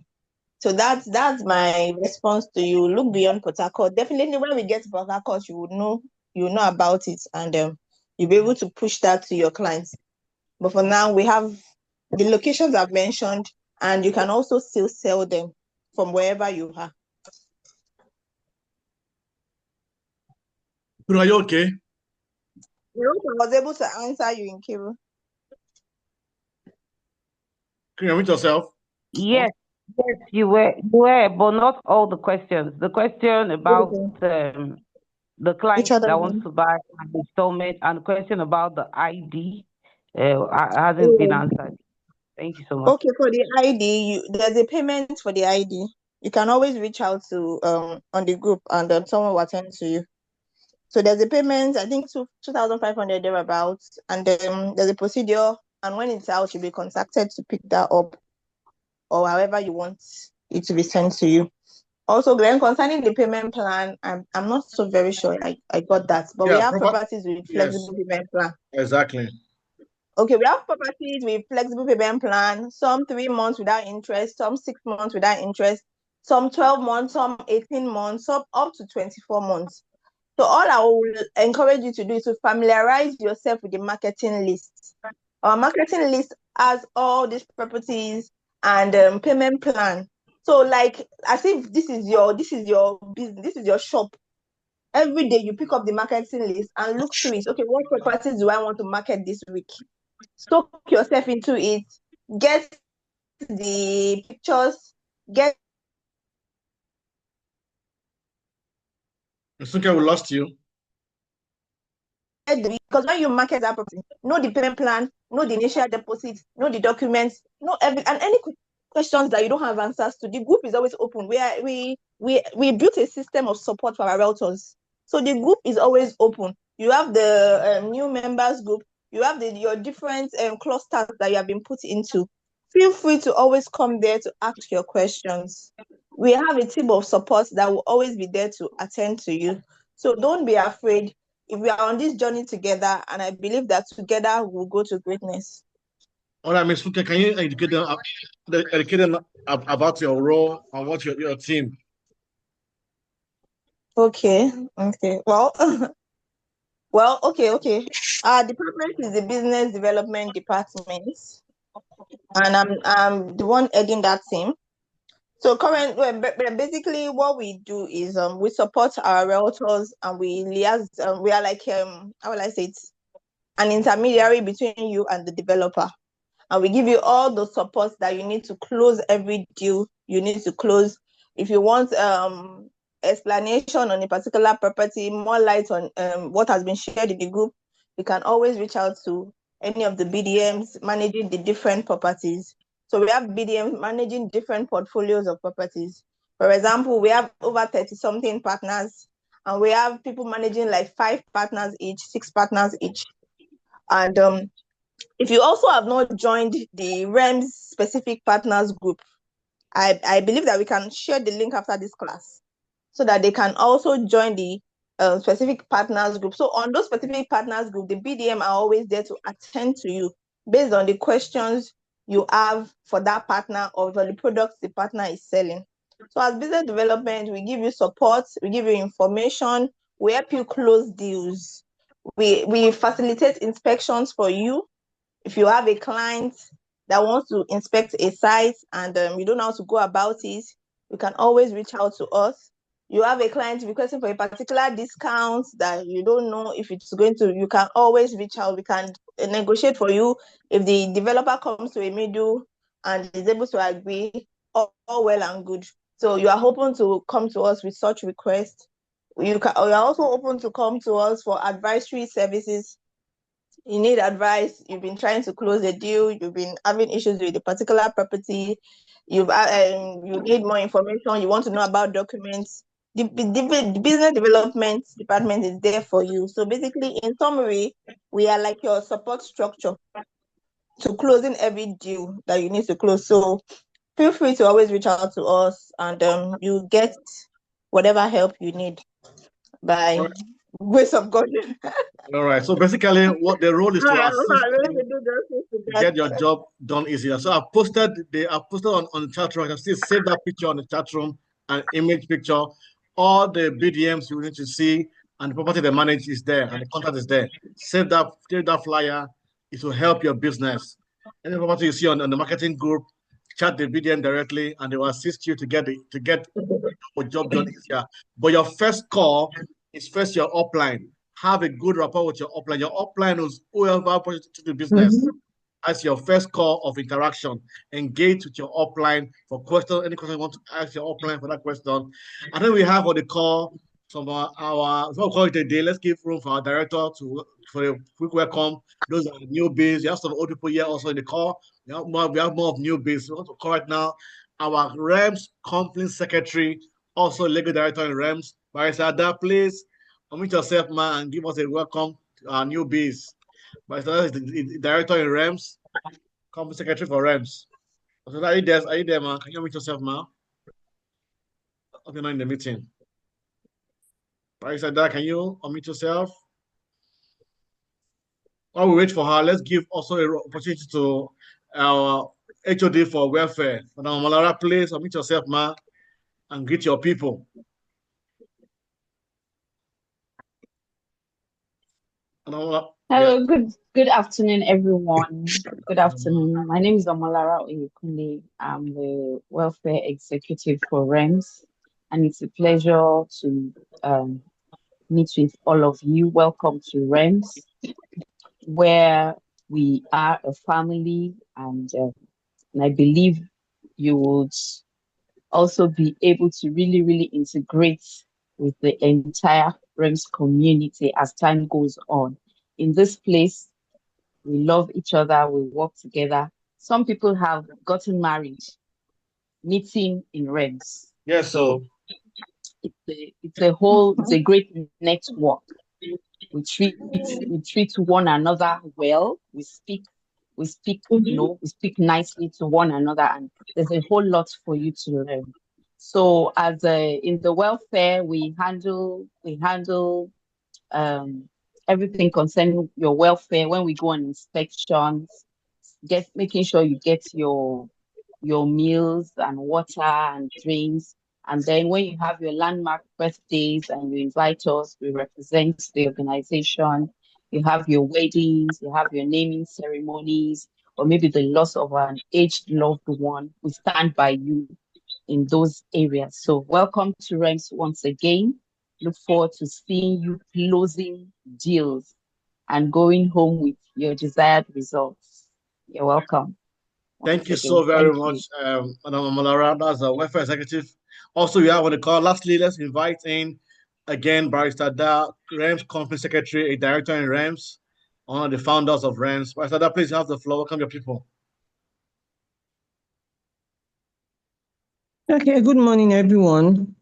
So that's my response to you. Look beyond Port Harcourt. Definitely when we get to Port Harcourt, you will know about it, and you'll be able to push that to your clients. But for now, we have the locations I've mentioned, and you can also still sell them from wherever you are. Are you okay? I hope I was able to answer you, Nkiru. Can you unmute yourself? Yes, you were, but not all the questions. The question about the client that wants to buy an installment, and the question about the ID hasn't been answered. Thank you so much. Okay, for the ID, there's a payment for the ID. You can always reach out to on the group, and someone will attend to you. So there's a payment, I think 2,500 thereabouts, and then there's a procedure, and when it's out, you'll be contacted to pick that up, or however you want it to be sent to you. Also, Glenn, concerning the payment plan, I'm not so very sure I got that, but we have properties with flexible payment plan. Exactly. Okay, we have properties with flexible payment plan, some 3 months without interest, some 6 months without interest, some 12 months, some 18 months, some up to 24 months. So all I will encourage you to do is to familiarize yourself with the marketing list. Our marketing list has all these properties and payment plan. So like as if this is your business, this is your shop. Every day you pick up the marketing list and look through it. Okay, what properties do I want to market this week? Soak yourself into it. Get the pictures. Get. Sunke, we lost you. Because when you market that property, know the payment plan, know the initial deposit, know the documents, know and any questions that you don't have answers to, the group is always open. We built a system of support for our realtors, so the group is always open. You have the new members group, you have your different clusters that you have been put into. Feel free to always come there to ask your questions. We have a team of support that will always be there to attend to you. So don't be afraid. if we are on this journey together, and I believe that together we'll go to greatness. All right, Ms. Fuke, can you educate them about your role and what your team? Okay. Well, okay. Our department is the business development department, and I'm the one heading that team. So basically what we do is we support our realtors, and we liaise. We are like how will I say it? An intermediary between you and the developer, and we give you all the support that you need to close every deal you need to close. If you want explanation on a particular property, more light on what has been shared in the group, you can always reach out to any of the BDMs managing the different properties. So we have BDMs managing different portfolios of properties. For example, we have over 30 something partners, and we have people managing like 5 partners each, 6 partners each. And if you also have not joined the Rems specific partners group, I believe that we can share the link after this class so that they can also join the specific partners group. So on those specific partners group, the BDM are always there to attend to you based on the questions you have for that partner or for the products the partner is selling. So as business development, we give you support, we give you information, we help you close deals. We facilitate inspections for you. If you have a client that wants to inspect a site and you don't know how to go about it, you can always reach out to us. You have a client requesting for a particular discount that you don't know if it's going to, you can always reach out. We can negotiate for you. If the developer comes to a middle and is able to agree, all well and good. So you are open to come to us with such requests. You are also open to come to us for advisory services. You need advice, you've been trying to close a deal, you've been having issues with a particular property, you need more information, you want to know about documents, the business development department is there for you. So basically, in summary, we are like your support structure to closing every deal that you need to close. So feel free to always reach out to us, and you get whatever help you need by grace of God. All right. So basically, what the role is to assist you to Get get your job done easier. So I posted on the chat room. I can still save that picture on the chat room, an image picture. All the BDMs you need to see and the property they manage is there and the contact is there. Save that flyer. It will help your business. Any property you see on the marketing group, chat the BDM directly and they will assist you to get your job done easier. But your first call is first your upline. Have a good rapport with your upline. Your upline is whoever pushes to the business. As your first call of interaction. Engage with your upline for questions. Any question you want to ask your upline for that question. And then we have on the call some of our so we'll call it a day. Let's give room for our director for a quick welcome. Those are newbies. You have some old people here also in the call. We have more of newbies. We want to call right now our Rems company secretary, also legal director in Rems. Barrister Ada, please unmute yourself, man, and give us a welcome to our newbies. Barrister Ada is the director in Rems, company secretary for Rems. So are you there? Are you there, man? Can you unmute yourself, man? Okay, not in the meeting. Barrister Ada, can you unmute yourself? While we wait for her, let's give also an opportunity to our HOD for welfare. Madam Malara, please unmute yourself, man, and greet your people. Hello, good afternoon, everyone. Good afternoon. My name is Omolara Oyekunle. I'm the welfare executive for Rems, and it's a pleasure to meet with all of you. Welcome to Rems, where we are a family, and I believe you would also be able to really integrate with the entire Rems community as time goes on. In this place, we love each other, we work together. Some people have gotten married, meeting in Rems. Yes, so it's a great network. We treat one another well. We speak nicely to one another, and there's a whole lot for you to learn. So in the welfare, we handle everything concerning your welfare when we go on inspections, making sure you get your meals and water and drinks. And then when you have your landmark birthdays and you invite us, we represent the organization. You have your weddings, you have your naming ceremonies, or maybe the loss of an aged loved one. We stand by you in those areas. So welcome to Rems once again. Look forward to seeing you closing deals and going home with your desired results. You're welcome. Thank you Once so again, very thank much, you. Madam Amalara. That's a welfare executive. Also, we have on the call. Lastly, let's invite in again Barrister Da, Rems Company Secretary, a director in Rems, one of the founders of Rems. Barrister Da, please have the floor. Welcome your people. Okay, good morning, everyone.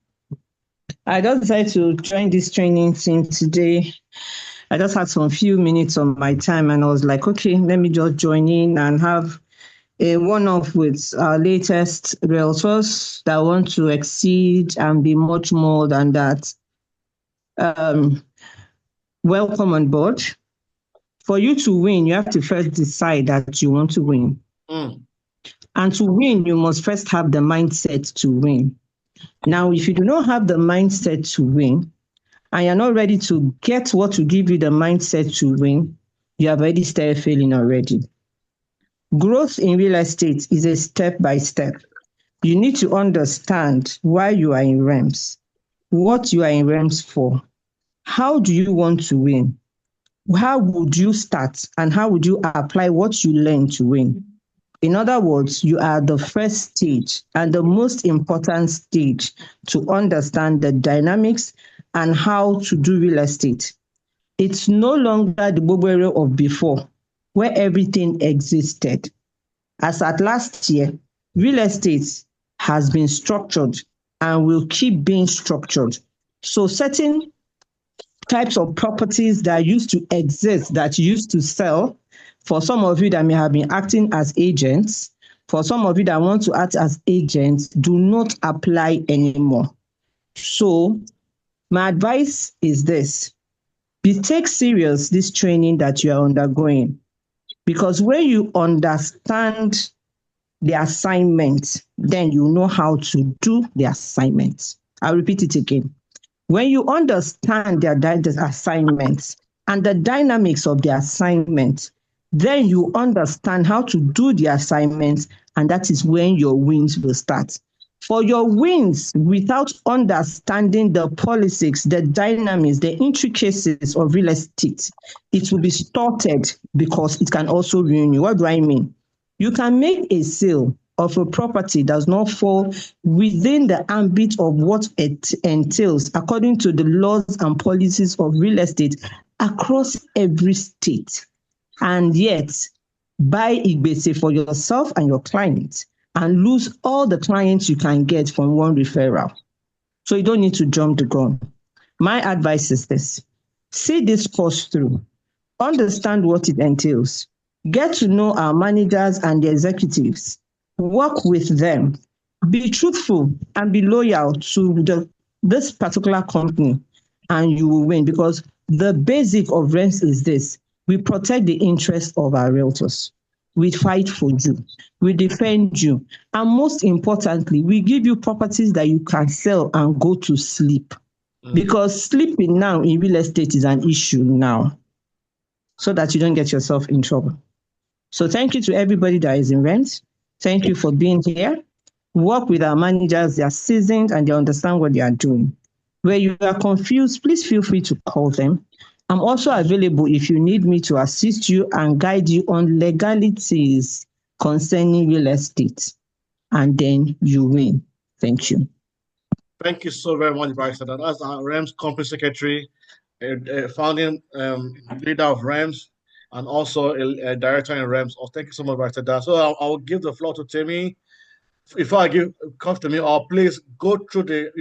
I just decided to join this training team today. I just had some few minutes on my time and I was like, okay, let me just join in and have a one-off with our latest realtors that want to exceed and be much more than that. Welcome on board. For you to win, you have to first decide that you want to win. And to win, you must first have the mindset to win. Now, if you do not have the mindset to win, and you're not ready to get what will give you the mindset to win, you have already started failing already. Growth in real estate is a step by step. You need to understand why you are in Rems, what you are in Rems for. How do you want to win? How would you start and how would you apply what you learn to win? In other words, you are the first stage and the most important stage to understand the dynamics and how to do real estate. It's no longer the Bobo of before, where everything existed. As at last year, real estate has been structured and will keep being structured. So certain types of properties that used to exist, that used to sell, for some of you that may have been acting as agents, for some of you that want to act as agents, do not apply anymore. So my advice is this: take serious this training that you are undergoing, because when you understand the assignment, then you know how to do the assignment. I'll repeat it again. When you understand the assignments and the dynamics of the assignment, then you understand how to do the assignments, and that is when your wins will start. For your wins, without understanding the politics, the dynamics, the intricacies of real estate, it will be distorted because it can also ruin you. What do I mean? You can make a sale of a property does not fall within the ambit of what it entails according to the laws and policies of real estate across every state. And yet, buy Igbese for yourself and your clients and lose all the clients you can get from one referral. So you don't need to jump the gun. My advice is this: see this course through, understand what it entails, get to know our managers and the executives, work with them, be truthful and be loyal to this particular company, and you will win. Because the basic of Rems is this: we protect the interests of our realtors. We fight for you. We defend you. And most importantly, we give you properties that you can sell and go to sleep. Because sleeping now in real estate is an issue now, so that you don't get yourself in trouble. So thank you to everybody that is in Rems. Thank you for being here. Work with our managers. They are seasoned and they understand what they are doing. Where you are confused, please feel free to call them. I'm also available if you need me to assist you and guide you on legalities concerning real estate. And then you win. Thank you. Thank you so very much, Barrister. That's our Rems Company Secretary, a founding leader of Rems, and also a director in Rems. Oh, thank you so much, Barrister. So I'll give the floor to Timmy. Before I give comes to me, or please go through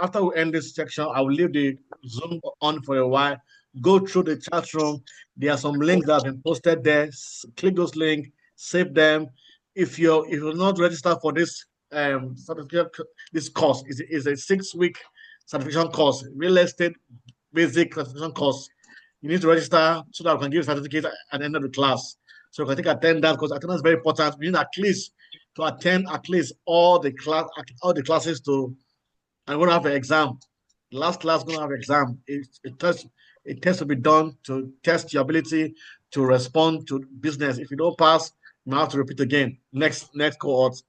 after we end this section, I will leave the Zoom on for a while. Go through the chat room. There are some links that have been posted there. Click those links, save them. If you're not registered for this certificate, this course is a 6-week certification course, real estate basic certification course. you need to register so that we can give you a certificate at the end of the class. So you can take attendance because attendance is very important. You need at least to attend at least all the classes to. I'm going to have an exam. The last class going to have an exam. It test to be done to test your ability to respond to business. If you don't pass, you have to repeat again. Next cohort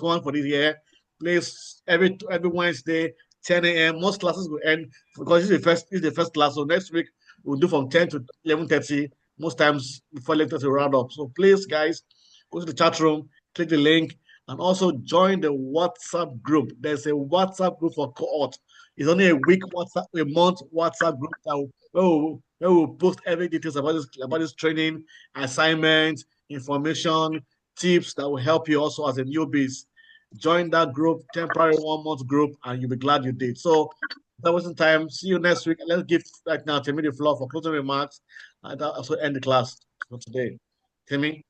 one for this year. Please every Wednesday, 10 a.m. Most classes will end because this is the first class. So next week we'll do from 10 to 11:30. Most times before lectures will round up. So please, guys, go to the chat room, click the link, and also join the WhatsApp group. There's a WhatsApp group for cohort. It's only a month WhatsApp group that we'll post every details about this training, assignment, information, tips that will help you also as a newbie. Join that group, temporary 1 month group, and you'll be glad you did. So that wasn't time. See you next week. Let's give right now Timmy the floor for closing remarks. And that also end the class for today. Timmy.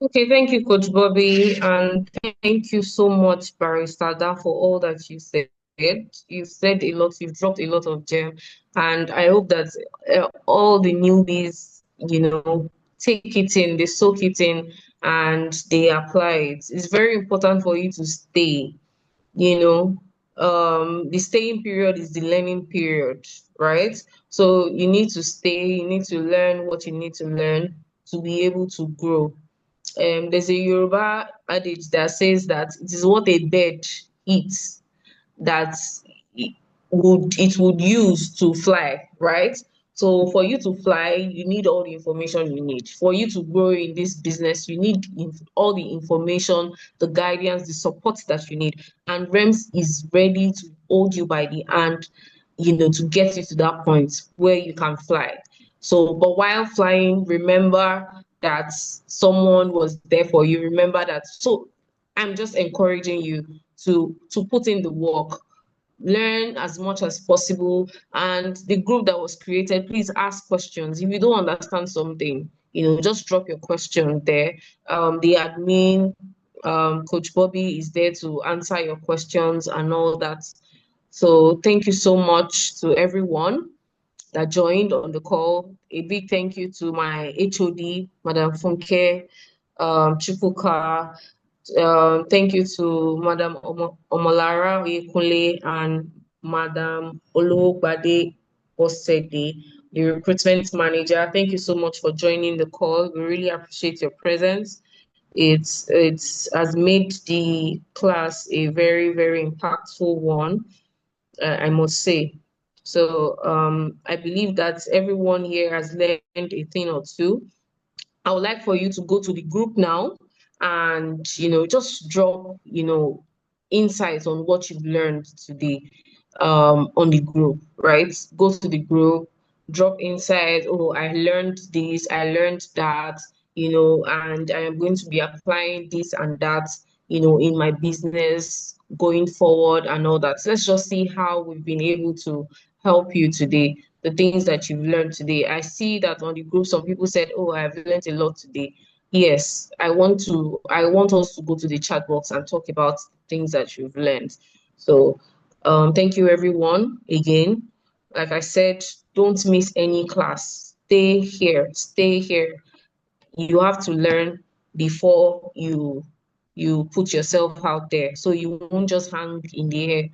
Okay, thank you, Coach Bobby, and thank you so much, Barrister Da, for all that you said. You said a lot, you've dropped a lot of gem, and I hope that all the newbies, take it in, they soak it in, and they apply it. It's very important for you to stay, the staying period is the learning period, right? So you need to stay, you need to learn what you need to learn to be able to grow. There's a Yoruba adage that says that it is what a bird eats that it would use to fly, right? So for you to fly, you need all the information you need. For you to grow in this business, you need all the information, the guidance, the support that you need. And Rems is ready to hold you by the hand, to get you to that point where you can fly. So, but while flying, remember that someone was there for you. Remember that. So I'm just encouraging you to put in the work, learn as much as possible. And the group that was created, please ask questions. If you don't understand something, just drop your question there. The admin, Coach Bobby, is there to answer your questions and all that. So thank you so much to everyone that joined on the call. A big thank you to my HOD, Madam Funke Chukwuka. Thank you to Madam Omolara Oyekunle and Madam Oluwobade Osede, the recruitment manager. Thank you so much for joining the call. We really appreciate your presence. It's has made the class a very, very impactful one, I must say. So I believe that everyone here has learned a thing or two. I would like for you to go to the group now and, just drop, insights on what you've learned today on the group, right? Go to the group, drop insights. Oh, I learned this, I learned that, and I am going to be applying this and that, in my business going forward and all that. So let's just see how we've been able to help you today, the things that you've learned today. I see that on the group, some people said, oh, I've learned a lot today. Yes, I want us to go to the chat box and talk about things that you've learned. So thank you everyone again. Like I said, don't miss any class. Stay here, stay here. You have to learn before you put yourself out there. So you won't just hang in the air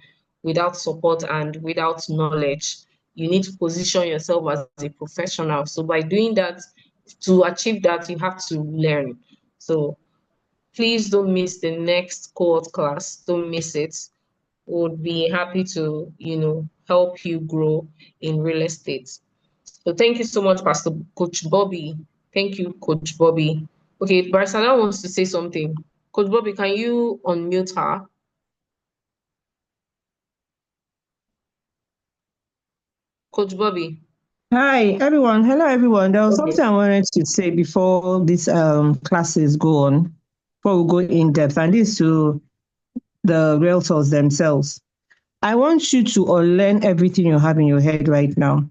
without support and without knowledge. You need to position yourself as a professional. So by doing that, to achieve that, you have to learn. So please don't miss the next cohort class. Don't miss it. Would be happy to, help you grow in real estate. So thank you so much, Pastor Coach Bobby. Thank you, Coach Bobby. Okay, Barsala wants to say something. Coach Bobby, can you unmute her? Coach Bobby. Hi, everyone. Hello, everyone. There was something I wanted to say before these classes go on, before we go in depth, and this to the realtors themselves. I want you to unlearn everything you have in your head right now,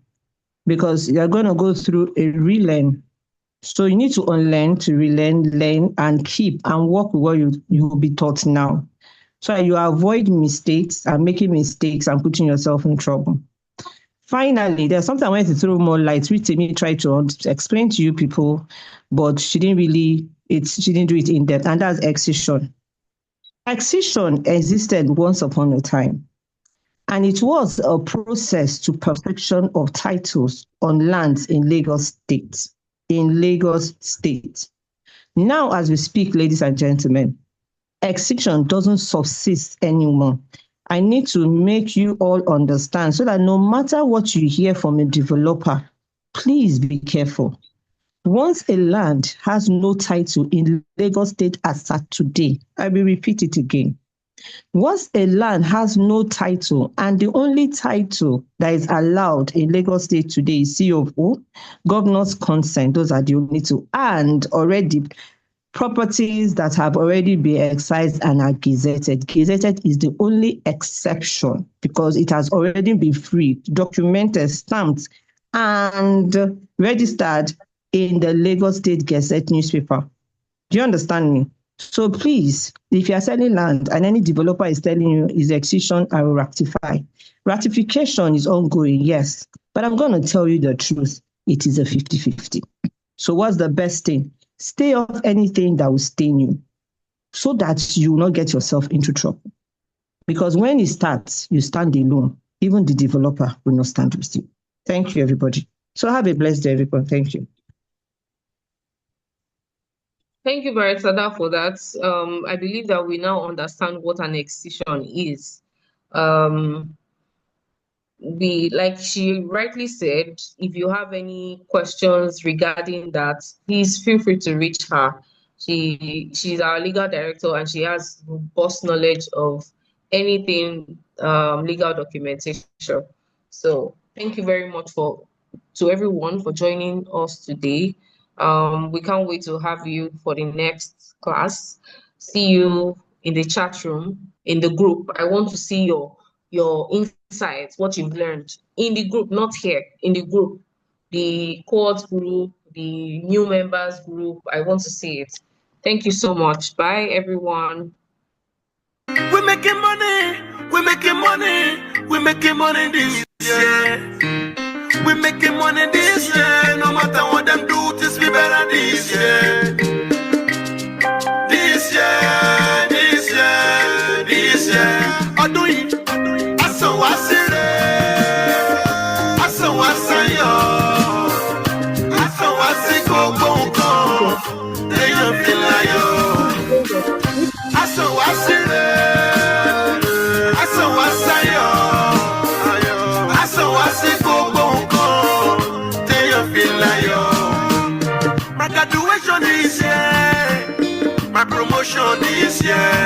because you're going to go through a relearn. So you need to unlearn, to relearn, learn, and keep and work with what you will be taught now. So you avoid mistakes and making mistakes and putting yourself in trouble. Finally, there's something I wanted to throw more light, which Timmy tried to explain to you people, but she didn't do it in depth, and that's excision. Excision existed once upon a time, and it was a process to perfection of titles on lands in Lagos State. Now, as we speak, ladies and gentlemen, excision doesn't subsist anymore. I need to make you all understand so that no matter what you hear from a developer, please be careful. Once a land has no title in Lagos State as at today, I will repeat it again. Once a land has no title, and the only title that is allowed in Lagos State today is COO, governor's consent, those are the only two, and already properties that have already been excised and are gazetted. Gazetted is the only exception because it has already been free, documented, stamped, and registered in the Lagos State Gazette newspaper. Do you understand me? So please, if you are selling land and any developer is telling you is excision, I will rectify. Ratification is ongoing, yes, but I'm going to tell you the truth. It is a 50-50. So what's the best thing? Stay off anything that will stain you so that you will not get yourself into trouble. Because when it starts, you stand alone. Even the developer will not stand with you. Thank you, everybody. So have a blessed day, everyone. Thank you. Thank you, Barisada, for that. I believe that we now understand what an excision is. Like she rightly said, if you have any questions regarding that, please feel free to reach her. She's our legal director and she has robust knowledge of anything legal documentation. So thank you very much to everyone for joining us today. We can't wait to have you for the next class. See you in the chat room, in the group. I want to see your insights, what you've learned in the group, not here, in the group, the cohort group, the new members group. I want to see it. Thank you so much. Bye, everyone. We're making money. We're making money. We're making money this year. We're making money this year. No matter what them do, just be better this year. This year, this year, this year. I do it. I saw what's in it. I saw what's in yo. I saw what's in go. They don't feel like yo. I saw what's in it. I saw what's in yo. I saw what's in go. They don't feel like yo. My graduation is here. My promotion is here.